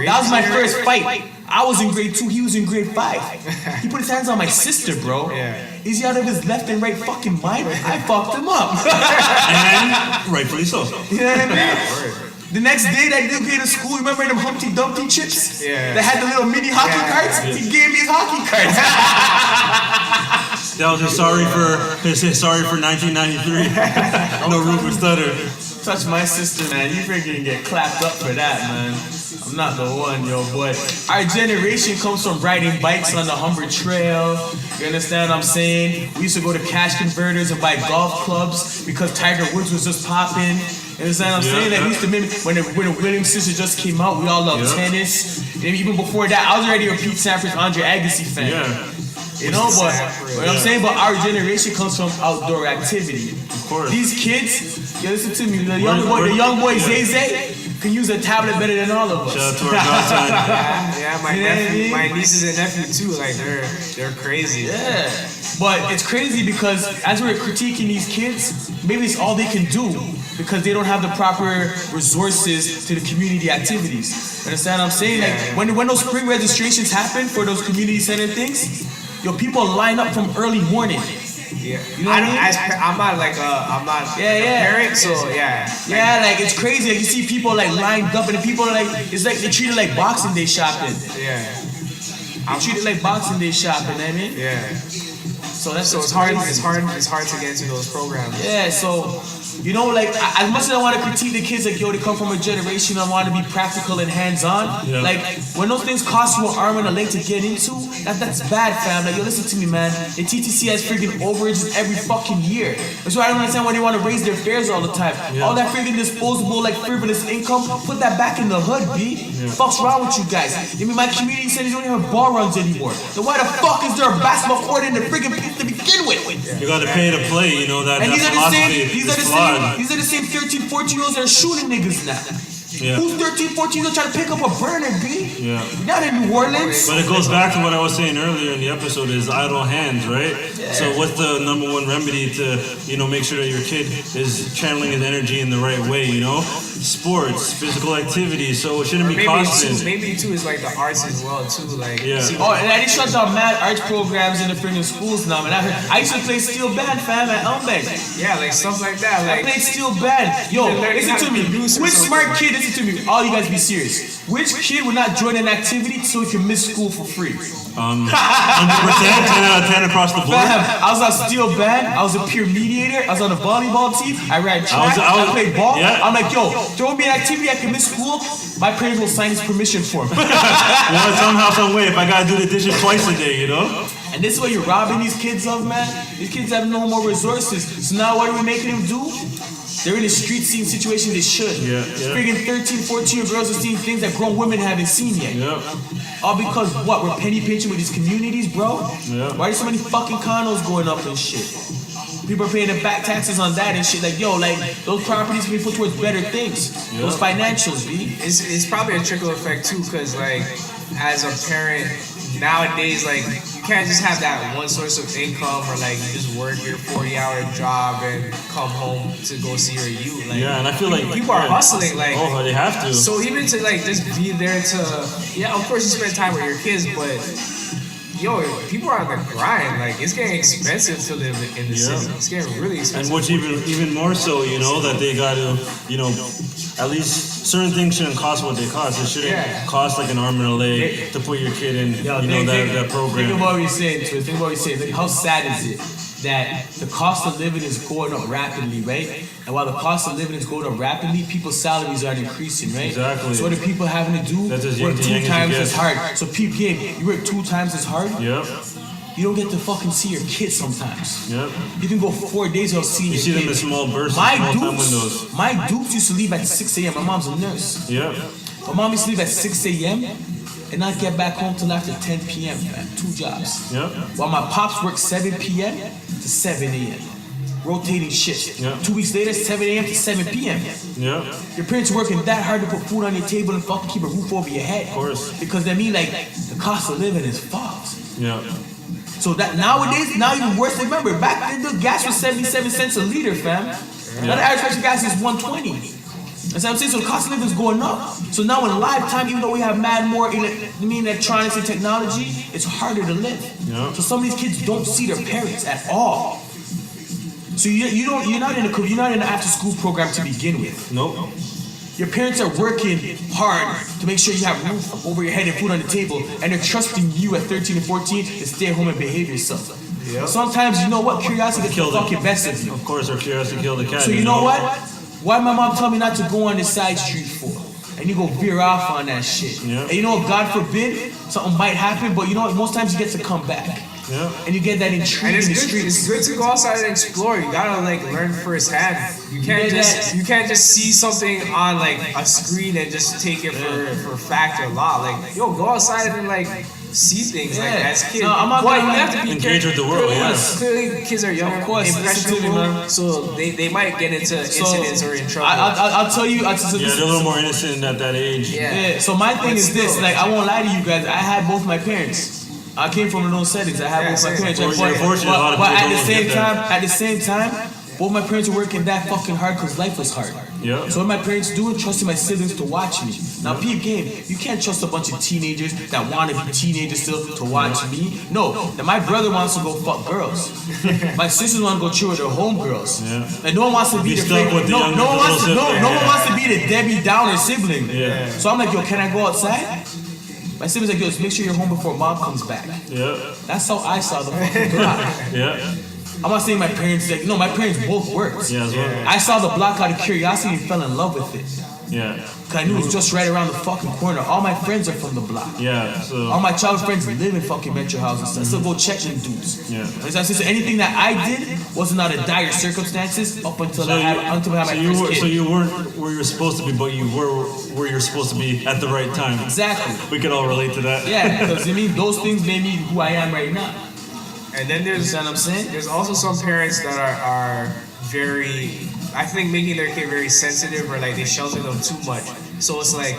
B: That was my first fight. I was in grade 2, he was in grade 5. He put his hands on my sister, bro. Is he out of his left and right fucking mind? I fucked him up.
A: And rightfully so.
B: You know what I mean? The next day that dude came to school, remember them Humpty Dumpty chips?
C: Yeah.
B: That had the little mini hockey cards? He gave me his hockey cards.
A: That was his sorry for 1993. No room for stutter.
B: Touch my sister, man. You freaking get clapped up for that, man. I'm not the one, yo, but our generation comes from riding bikes on the Humber Trail. You understand what I'm saying? We used to go to cash converters and buy golf clubs because Tiger Woods was just popping. You understand what I'm saying? Like, we used to mimic when the Williams sisters just came out. We all loved tennis. And even before that, I was already a Pete Sampras, Andre Agassi fan. You know, but what I'm saying, but our generation comes from outdoor activity.
A: Of course.
B: These kids, you listen to me, the young boy Zay Zay can use a tablet better than all of us.
A: Shout out to our godson.
C: Yeah, my nieces and nephew too. Like they're crazy.
B: Yeah, but it's crazy because as we're critiquing these kids, maybe it's all they can do because they don't have the proper resources to the community activities. Understand what I'm saying? Like when those spring registrations happen for those community center things, yo, people line up from early morning.
C: Yeah,
B: you know what I mean?
C: I'm not like a parent, so yeah.
B: Yeah, like it's crazy. Like you see people like lined up, and the people are like, it's like they treat it like Boxing Day shopping.
C: Yeah,
B: they treat it like Boxing Day shopping. You know what I mean?
C: Yeah.
B: So it's
C: hard. It's hard to get into those programs.
B: Yeah. So. You know, like, as much as I want to critique the kids, like, yo, they come from a generation that want to be practical and hands-on.
A: Yeah.
B: Like, when those things cost you an arm and a leg to get into, that's bad, fam. Like, yo, listen to me, man. The TTC has freaking overages every fucking year. That's why I don't understand why they want to raise their fares all the time. All that freaking disposable, like, frivolous income, put that back in the hood, B. Fuck's wrong with you guys? I mean, my community centers don't even have ball runs anymore. Then why the fuck is there a basketball court in the freaking place to begin with?
A: You gotta pay to play, you know, that philosophy is flawed.
B: These are the same 13, 14-year-olds that are shooting niggas now.
A: Yeah.
B: Who's 13, 14 trying to pick up a burner, B?
A: Yeah.
B: Not in New Orleans.
A: But it goes back to what I was saying earlier in the episode is idle hands, right?
B: Yeah.
A: So what's the number one remedy to, you know, make sure that your kid is channeling his energy in the right way, you know? Sports, physical activity, so it shouldn't be costing.
C: Maybe too is like the arts as well too, like
B: Oh, and I just shut down mad arts programs in the freaking schools now, man. I used to play steel band, fam, at Elmbeck.
C: Yeah, like stuff like that.
B: I played steel band. Yo, listen to me. Which smart kid, listen to me. All you guys be serious. Which kid would not join an activity so he can miss school for free?
A: 100%, 10 out of 10 across the board.
B: Fam, I was on steel band. I was a peer mediator. I was on the volleyball team. I ran track. I played ball.
A: Yeah.
B: I'm like, yo, throw me an activity I can miss school. My parents will sign his permission form.
A: You know, somehow, some way, if I gotta do the dishes twice a day, you know?
B: And this is what you're robbing these kids of, man. These kids have no more resources. So now what are we making them do? They're in a street scene situation they should.
A: Yeah.
B: Freaking 13, 14-year girls are seeing things that grown women haven't seen yet.
A: Yep.
B: All because what? We're penny pinching with these communities, bro?
A: Yeah.
B: Why are so many fucking condos going up and shit? People are paying the back taxes on that and shit. Like, yo, like, those properties can be put towards better things. Those financials, B.
C: It's probably a trickle effect too, because like as a parent nowadays, like you can't just have that one source of income or like you just work your 40-hour job and come home to go see your youth. Like,
A: and I feel like
C: people are hustling. Like,
A: oh, they have to.
C: So even to like just be there to, of course you spend time with your kids, but yo, people are on the grind. Like, it's getting expensive to live in the city. It's getting really expensive.
A: And what's even more so, that they got to, at least certain things shouldn't cost what they cost. It shouldn't cost like an arm and a leg to put your kid in, that program.
B: Think about what you're saying, Twist. Think about what you're saying. Like, how sad is it that the cost of living is going up rapidly, right? And while the cost of living is going up rapidly, people's salaries aren't increasing, right?
A: Exactly.
B: So what are people having to do? Work 2 times as hard. So people, you work 2 times as hard.
A: Yep.
B: You don't get to fucking see your kids sometimes.
A: Yep.
B: You can go 4 days without seeing your kids.
A: You see them in small bursts, small time windows.
B: My dukes used to leave at 6 a.m. My mom's a nurse.
A: Yep.
B: My mom used to leave at 6 a.m. and not get back home till after 10 p.m. man. 2 jobs.
A: Yep.
B: While my pops worked 7 p.m. to 7 a.m. Rotating shift.
A: Yep.
B: 2 weeks later, 7 a.m. to 7 p.m.
A: Yep.
B: Your parents are working that hard to put food on your table and fucking keep a roof over your head.
A: Of course.
B: Because they mean like the cost of living is fucked.
A: Yeah.
B: So that nowadays, now even worse. Remember, back then the gas was 77 cents a liter, fam. Now the average price of gas is 120. That's what I'm saying. So the cost of living is going up. So now in lifetime, even though we have mad more electronics and technology, it's harder to live.
A: Yeah.
B: So some of these kids don't see their parents at all. So you're not in an after school program to begin with.
A: Nope.
B: Your parents are working hard to make sure you have roof over your head and food on the table, and they're trusting you at 13 and 14 to stay at home and behave yourself. Yep. Sometimes, you know what? Curiosity gets the fucking best of you.
A: Of course, our curiosity killed the cat.
B: So you know what? Why my mom tell me not to go on the side street for? And you go veer off on that shit.
A: Yeah.
B: And you know what? God forbid, something might happen, but you know what? Most times you get to come back.
A: Yeah.
B: And you get that intrigue in the streets.
C: It's good to go outside and explore. You gotta like learn firsthand. You can't just see something on like a screen and just take it for fact or law. Like, yo, go outside and like see things like as kids.
B: No, I'm not
C: you
B: gonna
C: have to be
A: engage with the world.
C: Clearly, kids are young, impressionable, so they might get into incidents or in trouble.
B: I'll tell you.
A: They're a little more innocent at that age.
B: Yeah. So my thing is this. Like, I won't lie to you guys. I had both my parents. I came from those settings. I had both my parents. But at the same time, both my parents were working that fucking hard because life was hard.
A: Yeah.
B: So what my parents doing, trusting my siblings to watch me. Now, peep game, you can't trust a bunch of teenagers that want to be teenagers still to watch me. No, that my brother wants to go fuck girls. My sisters want to go chill with their homegirls.
A: Yeah.
B: And no one wants to be the favorite. No one wants to be the Debbie Downer sibling.
A: Yeah.
B: So I'm like, yo, can I go outside? My siblings like, yo, just make sure you're home before mom comes back.
A: Yeah.
B: That's how I saw the fucking block.
A: Yeah.
B: I'm not saying my parents, like, no, my parents both worked.
A: Yeah, as well.
B: I saw the block out of curiosity and fell in love with it.
A: Yeah.
B: Cause I knew it was just right around the fucking corner. All my friends are from the block.
A: Yeah. So.
B: All my childhood friends live in fucking metro houses. I still go check them dudes.
A: Yeah.
B: So anything that I did wasn't out of dire circumstances up until I had my first kid.
A: So you weren't where you were supposed to be, but you were where you're supposed to be at the right time.
B: Exactly.
A: We can all relate to that.
B: Yeah, because those things made me who I am right now.
C: And then there's,
B: you know what I'm saying?
C: There's also some parents that are very, I think, making their kid very sensitive, or like they shelter them too much. So it's like,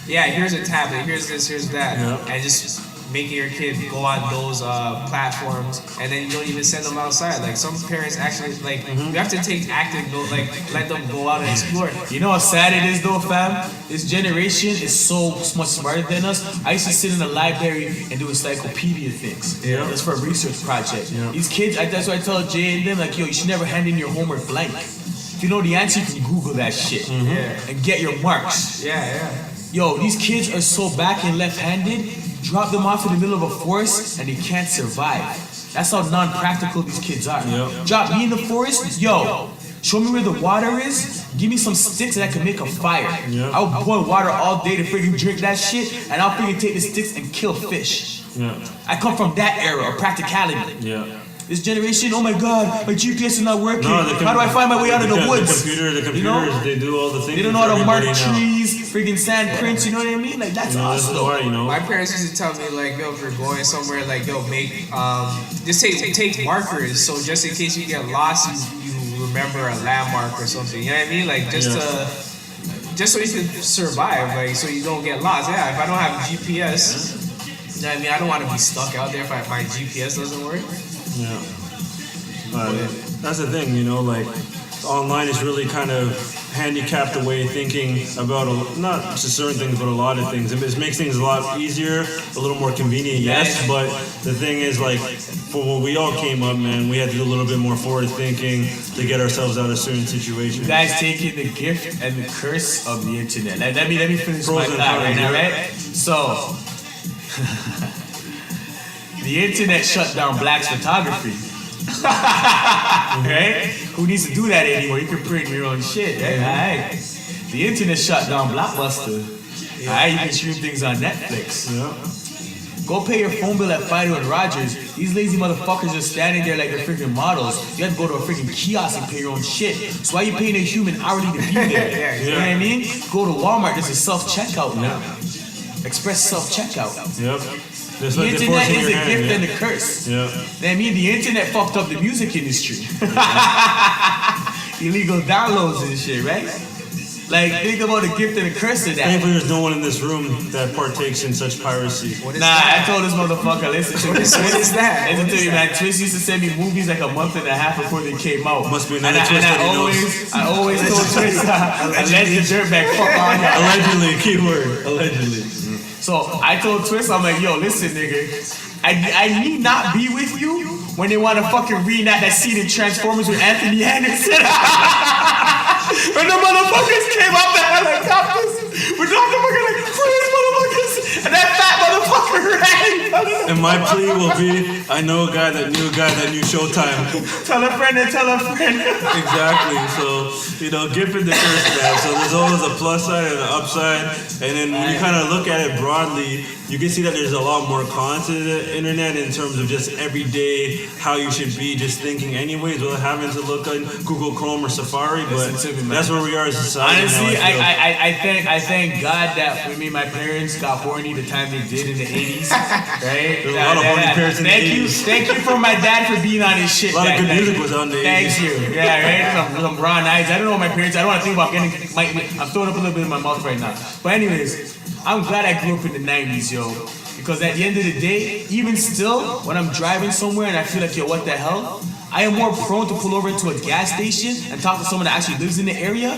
C: yeah, here's a tablet, here's this, here's that, and just making your kid go on those platforms, and then you don't even send them outside. Like some parents actually, like you have to take active, like let them go out and explore.
B: You know how sad it is though, fam? This generation is so much smarter than us. I used to sit in the library and do encyclopedia things.
A: Yeah.
B: That's for a research project.
A: Yeah.
B: These kids, that's why I tell Jay and them, like, yo, you should never hand in your homework blank. If you know the answer, you can Google that shit and get your marks.
C: Yeah.
B: Yo, these kids are so back and left-handed. Drop them off in the middle of a forest and they can't survive. That's how non-practical these kids are.
A: Yep.
B: Drop me in the forest, yo, show me where the water is, give me some sticks that I can make a fire.
A: Yep.
B: I'll boil water all day to freaking drink that shit, and I'll freaking take the sticks and kill fish.
A: Yeah.
B: I come from that era of practicality.
A: Yeah.
B: This generation, oh my God, my GPS is not working.
A: No,
B: How do I find my way out of the woods?
A: The computers,
B: You know?
A: they do all the things.
B: They don't know how to mark
A: for everybody now.
B: trees, freaking sand prints. You know what I mean? Like that's
A: You know, this
B: awesome.
A: is why, you know.
C: My parents used to tell me like, yo, if you're going somewhere, like, yo, make just take markers, so just in case you get lost, you remember a landmark or something. You know what I mean? Like just so you can survive, like so you don't get lost. Yeah, if I don't have GPS, you know what I mean? I don't want to be stuck out there if my GPS doesn't work.
A: Yeah. That's the thing, you know, like online is really kind of handicapped the way thinking about not just certain things, but a lot of things. It makes things a lot easier, a little more convenient, yes. But the thing is, like, for when we all came up, man, we had to do a little bit more forward thinking to get ourselves out of certain situations.
B: You guys taking the gift and the curse of the internet. Let me finish
A: Pros
B: my
A: and
B: thought right
A: cons,
B: now,
A: yeah.
B: right? So, the internet shut down Black's photography. Right? Who needs to do that anymore? You can print your own shit, right? Alright. The internet shut down Blockbuster. Alright, you can stream things on Netflix.
A: Yeah.
B: Go pay your phone bill at Fido and Rogers. These lazy motherfuckers are standing there like they're freaking models. You have to go to a freaking kiosk and pay your own shit. So why you paying a human hourly to be there? You know what I mean? Go to Walmart, there's a self-checkout now. Express self-checkout.
A: Yep.
B: The internet is a gift and a curse.
A: Yeah.
B: I mean, the internet fucked up the music industry. Illegal downloads and shit, right? Like, think about the gift and the curse of that.
A: Thankfully, there's no one in this room that partakes in such piracy.
B: I told this motherfucker, listen to me.
C: What is that?
B: Listen to me, man. Twist used to send me movies like a month and a half before they came out.
A: Must be another Twist that he knows.
B: I always told Twist, alleged dirtbag, fuck on y'all.
A: Allegedly, keyword. Allegedly.
B: So I told Twist, I'm like, yo, listen, nigga. I need not be with you when they want to fucking reenact that scene in Transformers with Anthony Anderson. When the motherfuckers came out the helicopters, with the motherfucker like, freeze, motherfuckers, and that fat motherfucker ran.
A: And my plea will be, I know a guy that knew Showtime.
B: Tell a friend and tell a friend.
A: Exactly. So, you know, gift and the curse, man. So there's always a plus side and an upside. And then when you kind of look at it broadly, you can see that there's a lot more cons to the internet in terms of just everyday how you should be just thinking anyways without having to look on Google Chrome or Safari. But that's where we are as a society.
B: Honestly,
A: now,
B: I thank God that for me, my parents got horny the time they did in the 80s. Right?
A: There's a lot of horny parents in the 80s.
B: Thank you for my dad for being on his shit.
A: A lot of good music was on the 80s.
B: Thank you. Yeah, right? Some raw nights. I don't know my parents. I don't want to think about getting I'm throwing up a little bit in my mouth right now. But anyways, I'm glad I grew up in the 90s, yo. Because at the end of the day, even still, when I'm driving somewhere and I feel like, yo, what the hell? I am more prone to pull over into a gas station and talk to someone that actually lives in the area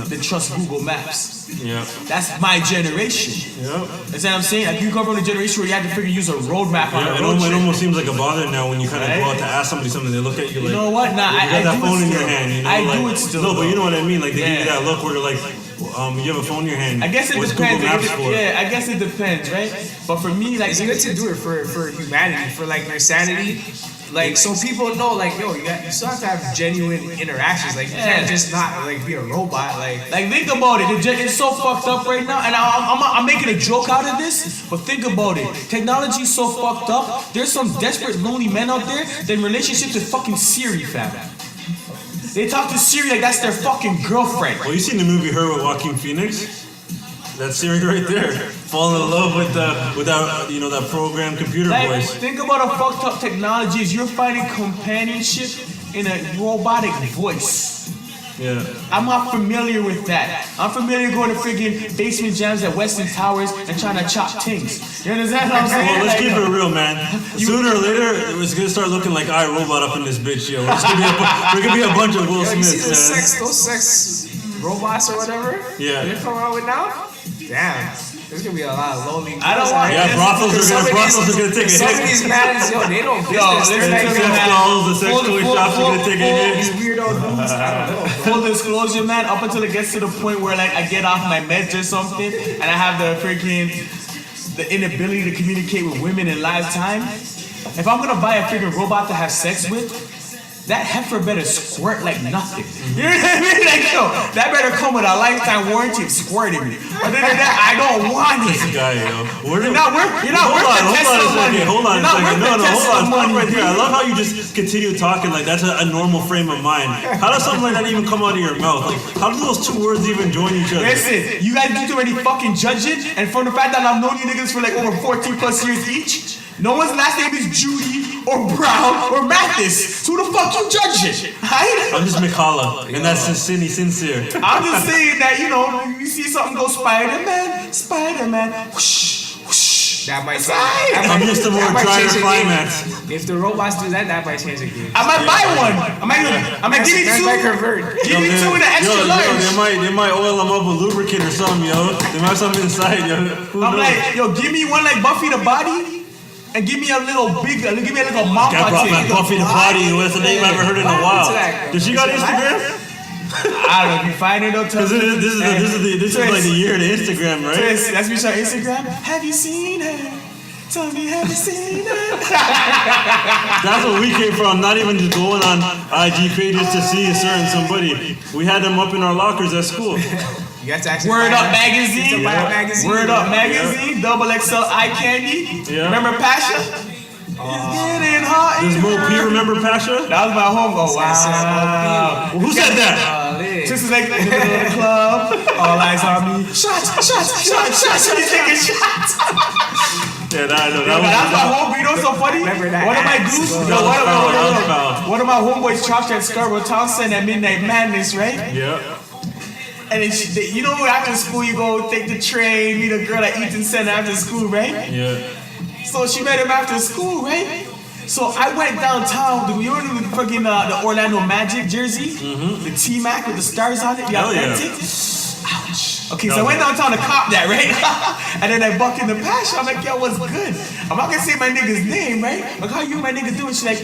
B: than trust Google Maps.
A: Yeah.
B: That's my generation.
A: Yeah.
B: That's what I'm saying. Like, you come from a generation where you had to freaking use a road map on a
A: It
B: road trip.
A: almost seems like a bother now when you kind of go out to ask somebody something. They look at you like,
B: You know what? Nah,
A: you got that phone in your
B: still.
A: hand. You know,
B: I
A: like,
B: do it still.
A: No, but you know what I mean. Like they give you
B: Yeah.
A: that look where they're like, you have a phone in your hand.
B: I guess it
A: What's
B: depends.
A: Google Maps for?
B: Yeah, I guess it depends, right? But for me, like,
C: It's good to do it for humanity, for like your sanity. Like, so people know, like, yo, you still have to have genuine interactions. Like, you can't just not like be a robot. Like
B: think about it. It's so fucked up right now, and I'm making a joke out of this. But think about it. Technology is so fucked up. There's some desperate, lonely men out there that in relationships with fucking Siri, fam. They talk to Siri like that's their fucking girlfriend.
A: Well, you seen the movie Her with Joaquin Phoenix? That's Siri right there. Falling in love with that programmed computer
B: Like,
A: voice.
B: think about how fucked up technology is. You're finding companionship in a robotic voice.
A: Yeah.
B: I'm not familiar with that. I'm familiar going to freaking basement jams at Weston Towers and trying to chop things. You understand what I'm saying?
A: Well, let's
B: Like,
A: keep it real, man. Sooner or later, it's gonna start looking like iRobot up in this bitch, yo. There's gonna be a bunch of Will
C: yo, you see
A: Smiths, man.
C: those sex robots or whatever?
A: Yeah.
C: They're coming out with now? Damn. There's gonna be a lot of lonely.
B: I don't want-
A: Yeah, brothels are gonna take a
C: Some of
A: hit.
C: these mans, yo, they don't
B: Yo,
C: business.
B: listen
C: They're like,
B: to
A: The
B: me,
A: sex
B: man.
A: dolls, the sex toy shops are gonna take a
C: these
A: hit.
C: weirdo dudes. I don't know.
B: Full disclosure, man, up until it gets to the point where like I get off my meds or something and I have the inability to communicate with women in live time, if I'm gonna buy a freaking robot to have sex with, that heifer better squirt like nothing. You know what I mean? Like, yo, that better come with a lifetime warranty of squirting me. Other than that, I don't want it.
A: Guy, yo.
B: You're not worth the Tesla money.
A: Hold on a second. No, hold on. Stop right there. I
B: Money.
A: love how you just continue talking like that's a normal frame of mind. How does something like that even come out of your mouth? Like, how do those two words even join each other?
B: Listen, you guys do too many fucking judging, and from the fact that I've known you niggas for like over 14 plus years each, no one's last name is Judy or Brown or Mathis. So who the fuck you judging? Right?
A: I'm just McCullough, and that's sincere.
B: I'm just saying that, you know, you see something go Spider-Man, whoosh, whoosh.
C: That might change.
B: Right.
A: I'm used to more drier climax.
C: If the robots do that, that might change the game.
B: I might buy one. I might give you
C: That
B: two.
C: might convert.
B: Give me two in the extra large.
A: They might oil them up with lubricant or something, yo. They might have something inside, yo. Who
B: I'm
A: knows?
B: like, yo, give me one like Buffy the Body, and give me a little mama
A: Guy brought
B: thing.
A: back Buffy the Body. What's the name I haven't heard in a while? Did she got Instagram?
B: I don't know if you find it though.
A: Because this is like the year of the Instagram, right?
B: Twist, that's me on Instagram. Have you seen her? Tell me, have you seen her?
A: That's what we came from. Not even just going on IG pages to see a certain somebody. We had them up in our lockers at school.
C: You have to actually
B: Word
C: buy
B: Up magazine.
C: buy a magazine.
B: Word Up magazine. Double XL eye candy.
A: Yeah.
B: Remember Pasha? It's getting hot.
A: Does
B: in
A: Mo
B: here.
A: P remember Pasha?
B: That was my home. Oh wow.
A: Who said that?
B: This is like in the middle of the club. All eyes on me. Shots. He's taking shots.
A: Yeah, that
B: That's my home. You know what's so funny?
C: Remember that
B: One of my
C: axe,
B: dudes,
C: bro.
B: yo,
A: Foul.
B: one of my homeboys chopped at Scarborough Townsend at Midnight Madness, right?
A: Yeah.
B: And then you know, after school you go take the train, meet a girl at Eaton Center after school, right?
A: Yeah.
B: So she met him after school, right? So I went downtown. You know the fucking the Orlando Magic jersey, the T-Mac with the stars on it. You
A: Hell yeah.
B: authentic? Ouch. Okay, so I went downtown to cop that, right? And then I bucked in the passion. I'm like, yo, what's good? I'm not gonna say my nigga's name, right? Like, how you and my nigga doing? She's like,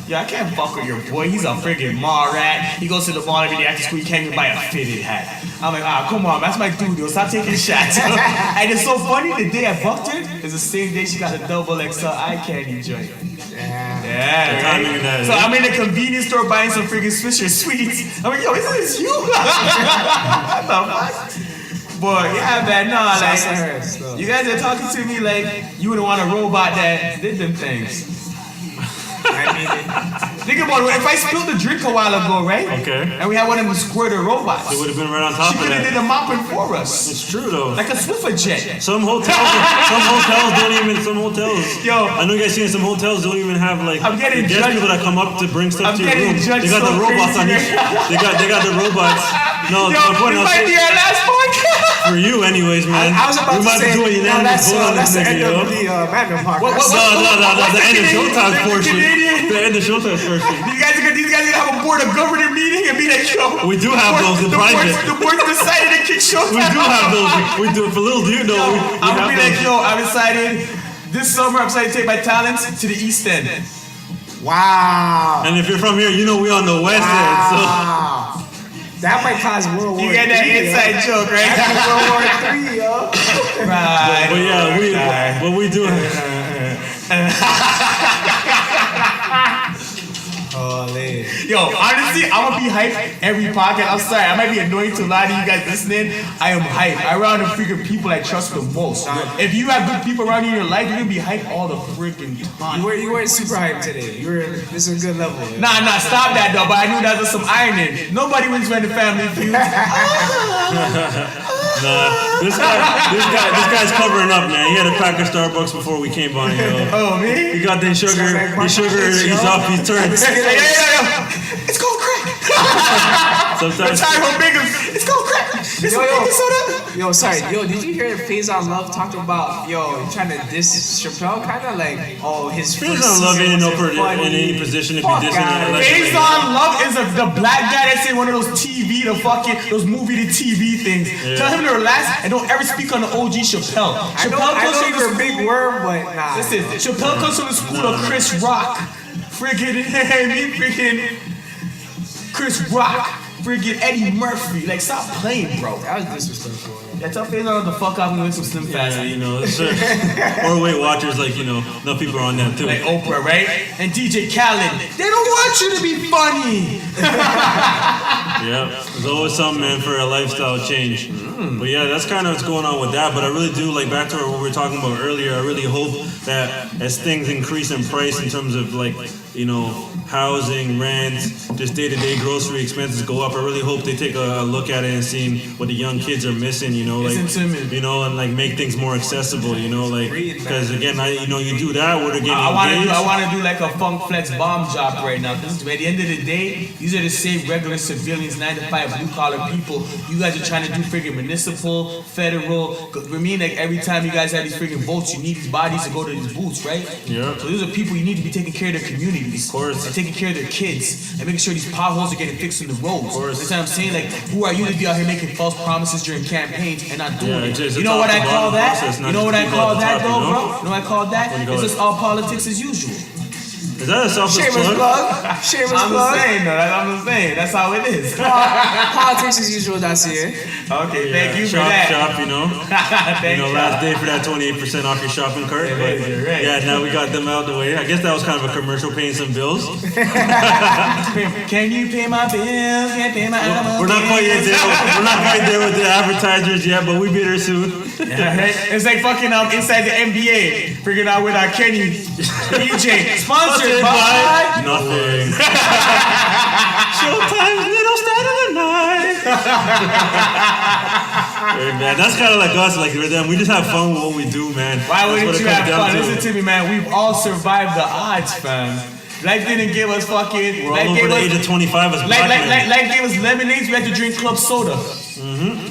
B: yo, I can't fuck with your boy. He's a friggin' mall rat. He goes to the mall every day after school. He can't even buy a fitted hat. I'm like, come on, that's my dude, yo. Stop taking shots. And it's so funny, the day I bucked her is the same day she got a double XL eye candy joint. Yeah,
A: timing of that,
B: So
A: eh?
B: I'm in the convenience store buying some friggin' Swisher sweets. I'm like, yo, isn't this you? What the fuck? But yeah, man, no, like, you guys are talking to me like you would want a robot that did them things.
C: I mean,
B: Think about it, if I spilled the drink a while ago, right?
A: Okay.
B: And we had one of them squirter robots.
A: It would have been right on top
B: She
A: of
B: could have
A: that.
B: did the mopping for us.
A: It's true though.
B: Like a Swiffer jet.
A: Some hotels don't even. Some hotels.
B: Yo.
A: I know you guys seen some hotels don't even have like
B: I'm getting
A: the guest
B: judged.
A: people that come up to bring stuff
B: I'm
A: to your
B: getting
A: room.
B: judged
A: They got
B: so
A: the robots on
B: crazy
A: each. They got the robots. No,
B: Yo,
A: my point
B: this
A: I'll
B: might
A: say-
B: be our last podcast.
A: for you anyways, man.
C: I was about
A: we
C: to
A: might
C: say,
A: be doing
C: no,
A: unanimous
C: that's
A: vote on
C: the
A: this
C: end
A: nigga,
C: of
A: yo.
C: the Magnum Park.
B: What-
A: No, the end of Showtime's portion.
B: Canadian?
A: The end of Showtime's portion.
B: These guys are gonna have a board of governor meeting and be like, yo.
A: We do have those in private.
B: The board decided to kick Showtime.
A: We do have those. We do. For little do you know, we
B: I'm
A: have
B: gonna be like,
A: those.
B: yo, I'm excited. This summer, I'm excited to take my talents to the East End.
C: Wow.
A: And if you're from here, you know we on the West End. So
C: Wow. That might cause World War
B: You get that
C: III,
B: inside joke, right?
C: World War III, yo.
B: Right.
A: but yeah, we do.
C: Holy.
B: Yo, honestly, I'm gonna be hyped every podcast. I'm sorry, I might be annoying to a lot of you guys listening. I am hyped. I'm around the freaking people I trust the most. If you have good people around you in your life, you're gonna be hyped all the freaking time.
C: You weren't super hyped today. This is a good level. Yo.
B: Nah, stop that though. But I knew that was some ironing. Nobody wins when the family feud.
A: Nah, this guy's covering up, man. He had a pack of Starbucks before we came on, yo.
B: Oh, me?
A: He got the sugar. He's off. He's turned.
B: It's called crack.
A: Sometimes.
B: Tyrone Bigham. It's called crack. It's baking soda.
C: Yo, sorry. Yo, did you hear Faison Love talked about, trying to diss Chappelle? Kind of like, his
A: Faison
C: first
A: Love
C: season
A: ain't no
C: wasn't funny.
A: in any position to be
C: Fuck
A: dissing
C: outta
A: an
C: here.
A: election.
B: Faison Love is the black guy that's in one of those those movie to TV things. Tell him to relax and don't ever speak on the OG Chappelle.
C: I know you're a big worm, but nah.
B: Listen, Chappelle comes from the school of Chris Rock. Friggin' Chris Rock. Friggin' Eddie Murphy. Like, stop playing, bro.
C: That was disrespectful.
B: tell FaZe not the fuck out and win some Slim Fast.
A: Yeah, you know, sure. Or Weight Watchers, like, you know, enough people are on that too.
B: Like Oprah, right? And DJ Khaled. They don't want you to be funny.
A: Yeah, there's always something, man, for a lifestyle change. But yeah, that's kind of what's going on with that. But I really do, like, back to what we were talking about earlier, I really hope that as things increase in price in terms of, like, you know, housing, rent, just day-to-day grocery expenses go up, I really hope they take a look at it and seeing what the young kids are missing, you know, like, you know, and like make things more accessible, you know, like, because again, you know, you do that, where they're getting engaged.
B: I want to do like a Funk Flex bomb job right now. Because at the end of the day, these are the same regular civilians, 9-to-5 blue collar people. You guys are trying to do friggin' municipal, federal. I mean, like every time you guys have these friggin' votes, you need these bodies to go to these booths, right?
A: Yeah.
B: So these are people you need to be taking care of their communities,
A: of course,
B: and taking care of their kids, and making sure these potholes are getting fixed in the roads.
A: Of course.
B: That's what I'm saying. Like, who are you to be out here making false promises during campaigns and not doing it?
A: It's
B: You know what I call that?
A: process,
B: You know what I call that, though,
A: you know?
B: bro? You know what I call that?
A: What do you call
B: It's
A: it?
B: just all politics as usual.
A: Is that a selfless
C: Shameless
A: plug?
C: plug. Shameless
B: I'm
C: plug.
B: just saying, though. I'm just saying. That's how it is.
C: Politics as usual, that's it.
B: Okay, thank you for
A: Shop,
B: that.
A: shop, you know.
B: Thank
A: You know,
B: you.
A: last day for that 28% off your shopping cart.
B: Yeah,
A: But
B: you're right.
A: yeah, now we got them out the way. I guess that was kind of a commercial paying some bills.
B: Can you pay my bills? Can't pay my
A: We're not quite yet there. We're not quite there with the advertisers yet, but we'll be there soon.
B: It's like fucking inside the NBA, figuring out with our Kenny DJ sponsored by
A: nothing. Showtime's little start of the night. Hey man, that's kind of like us. Like we just have fun with what we do, man.
B: Why
A: That's
B: wouldn't
A: what it
B: you
A: comes
B: have
A: down
B: fun?
A: to.
B: Listen to me, man. We've all survived the odds, fam. Life didn't give us fucking.
A: We're all over the age of 25 as black men.
B: Life gave us lemonades. We had to drink club soda.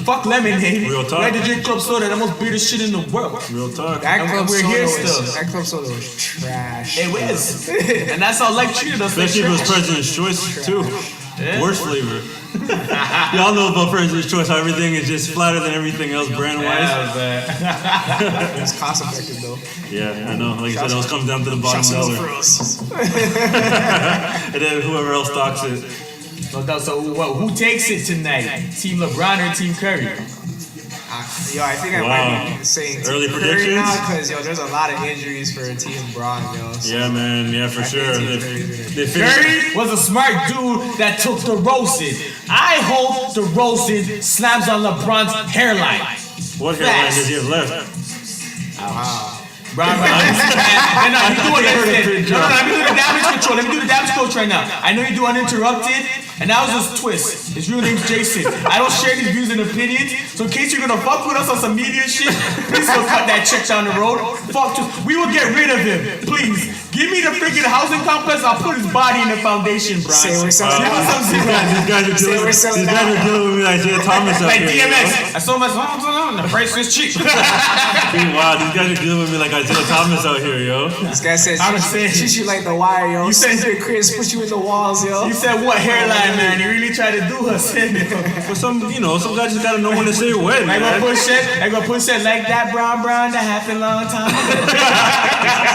B: Fuck lemonade.
A: Real talk.
B: We had to drink club soda. The most bitter shit in the world.
A: Real talk.
C: That
B: And
C: club
B: we're
C: soda
B: here
C: was,
B: still.
C: that club soda was trash.
B: It was. And that's how life treated us.
A: Especially if it was
B: Like
A: President's Choice too. Worst flavor. Y'all know about President's Choice, how everything is just flatter than everything else brand-wise.
C: It's cost effective though.
A: Yeah, I know. Like I said, it always comes down to the bottom
C: Shots
A: dollar.
C: for us.
A: And then whoever else stocks it.
B: No doubt. So who takes it tonight? Team LeBron or Team Curry?
C: Yo, I think I might be saying
A: Early
C: Curry
A: predictions?
C: now because yo, there's a lot of injuries for Team Braun, yo. So
A: Yeah, man. Yeah, for sure.
C: think
A: They finished.
B: Curry was a smart dude that took the roasted. I hope the roasted slams on LeBron's hairline.
A: What hairline does he have left?
B: Bro, no, let me do the damage control. Let me do the damage coach right now. I know you do uninterrupted, and that was just twist. His real name's Jason. I don't share these views and opinions, so in case you're gonna fuck with us on some media shit, please go cut that check down the road. Fuck twist. We will get rid of him. Please. Give me the freaking housing complex, I'll put his body in the foundation, bro.
C: Say we're selling
B: Give me some
A: These guys are dealing with me like Isaiah Thomas up
B: like
A: here.
B: DMX. I saw my the price is cheap.
A: Wow, these guys are dealing with me like Isaiah Thomas out here, yo.
C: this guy said
B: I'm saying.
C: treat you like the wire, yo.
B: You said-
C: Chris put you in the walls, yo.
B: You said what hairline, man? You really tried to do us.
A: But some guys just gotta know when to say when,
B: I
A: man.
B: gonna push it like that, brown, that happened long time ago.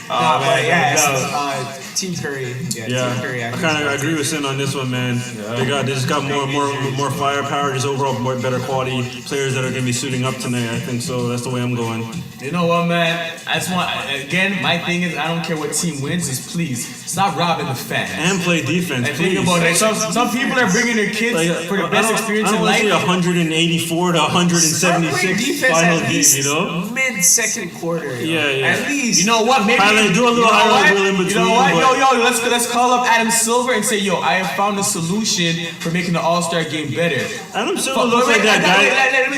C: But yeah,
B: no
C: it's, Team Curry. Yeah, Team Curry.
A: I kind of agree with Sin on this one, man. They just got more firepower, just overall more better quality players that are gonna be suiting up tonight. I think so. That's the way I'm going.
B: You know what, man? I just want, again, my thing is, I don't care what team wins, is please stop robbing the fans.
A: And play defense,
B: And
A: please.
B: think about it. Some people are bringing their kids for the best experience
A: I
B: in
A: don't want to
B: life.
A: see 184 to 176 final game, you know?
C: Mid-second quarter. Yo.
A: Yeah.
C: At least.
B: You know what? Maybe
A: Do a little highlight reel in
B: You
A: between.
B: know what?
A: but-
B: Yo, let's call up Adam Silver and say, yo, I have found a solution for making the All-Star game better.
A: Adam Silver looks like that guy.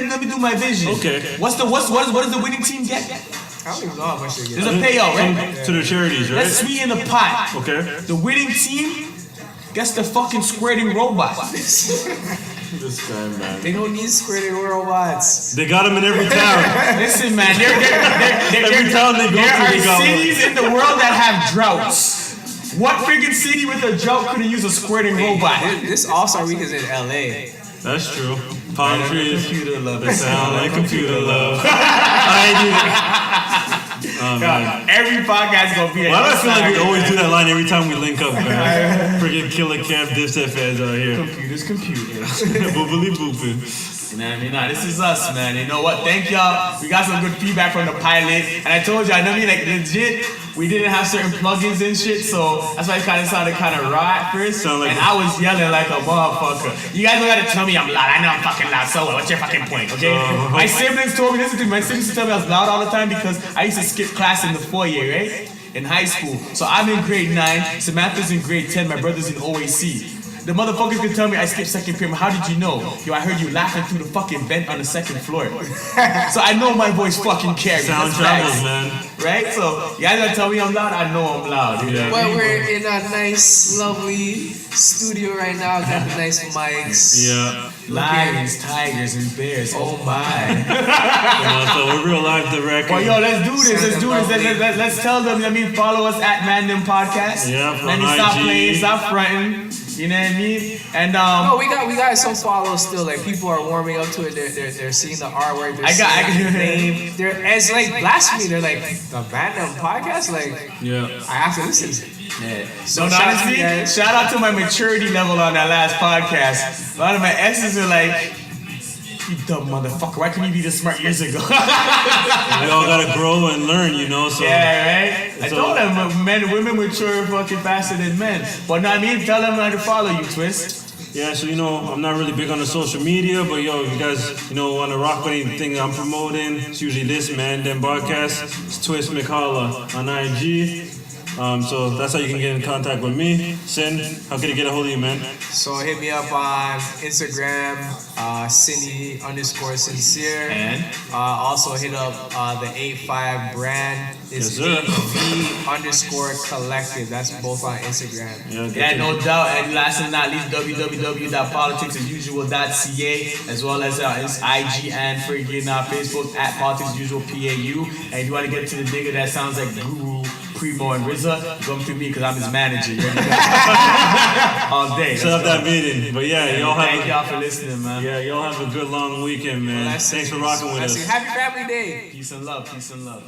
B: Let me do my vision.
A: Okay.
B: What does the winning team get?
C: I don't even know how much they
B: There's
C: get.
B: a payout, right?
A: To the charities, right?
B: Let's sweeten the pot.
A: Okay.
B: The winning team gets the fucking squirting robot.
A: This guy, man.
C: They don't need squirted robots.
A: They got him in every town.
B: Listen, man,
A: Every town they go
B: there
A: to,
B: are
A: they got one.
B: cities in the world that have droughts. What friggin' city with a drought could use a squirting robot?
C: This All-Star Week is in LA.
A: That's true. Palm trees.
B: Computer love.
A: They sound like computer love. I Oh, man.
B: Every podcast gonna be.
A: Why do I feel like we always do that line every time we link up, man? Freaking Killer Camp Dipset fans out here.
B: Computers.
A: Boopily booping.
B: You know what I mean? Nah, this is us, man. You know what? Thank y'all. We got some good feedback from the pilot. And I told you, I know me, like, legit, we didn't have certain plugins and shit, so that's why it kind of sounded kind of raw at first.
A: Like
B: and I was yelling like a motherfucker. You guys don't gotta tell me I'm loud. I know I'm fucking loud. So what? What's your fucking point, okay? My siblings told me, listen to me, my siblings tell me I was loud all the time because I used to skip class in the foyer, right? In high school. So I'm in grade 9, Samantha's in grade 10, my brother's in OAC. The motherfuckers can tell me I skipped second period. How did you know? Yo, I heard you laughing through the fucking vent on the second floor. So I know my voice fucking carries.
A: Sound travels, man.
B: Right? So you guys gonna tell me I'm loud? I know I'm loud. You know?
C: Well, we're in a nice, lovely studio right now. Got the nice mics.
A: Yeah.
B: Lions, tigers, and bears. Oh my.
A: So we're real live direct.
B: Well, yo, let's do this. Let's do this. Let's tell them. I mean, follow us at Mandem Podcast.
A: Yeah, from
B: Let me stop
A: IG.
B: playing, stop fronting. You know what I mean? And
C: No, we got some followers still. Like people are warming up to it. They're seeing the artwork. They're seeing the name. It's like blasphemy. They're like the Mandem Podcast. Like
A: Yeah.
C: I have to listen.
B: yeah.
C: So
B: So
C: shout out to
B: honestly,
C: you guys.
B: shout out to my maturity level on that last podcast. A lot of my exes are like, you dumb motherfucker, why couldn't you be this smart years ago?
A: We all gotta grow and learn, you know. So
B: Yeah, right? I
A: So-
B: told them men and women mature fucking faster than men. But know what I mean? Tell them how to follow you, Twist.
A: yeah, so you know, I'm not really big on the social media, but yo, if you guys, you know, want to rock with anything I'm promoting, it's usually this Mandem Podcast. It's Twist McCalla on IG. So that's how you can get in contact with me. Sin, how can you get a hold of you, man?
C: So hit me up on Instagram, Cindy_sincere.
B: And?
C: Also hit up the 85 brand. It's
A: Yes, sir.
C: AV_collective. That's both on Instagram.
B: Yeah, no doubt. And last but not least, www.politicsanusual.ca, as well as IG and freaking Facebook at politicsusualpau. And if you want to get to the nigga that sounds like Guru, Primo, and RZA, come to me because I'm his manager. You already got it. All day.
A: Set up that meeting. But yeah, y'all
B: Thank
A: have
B: y'all for listening, man.
A: y'all have a good long weekend, man. Thanks for rocking with us.
C: Happy Family Day.
B: Peace and love. Peace and love.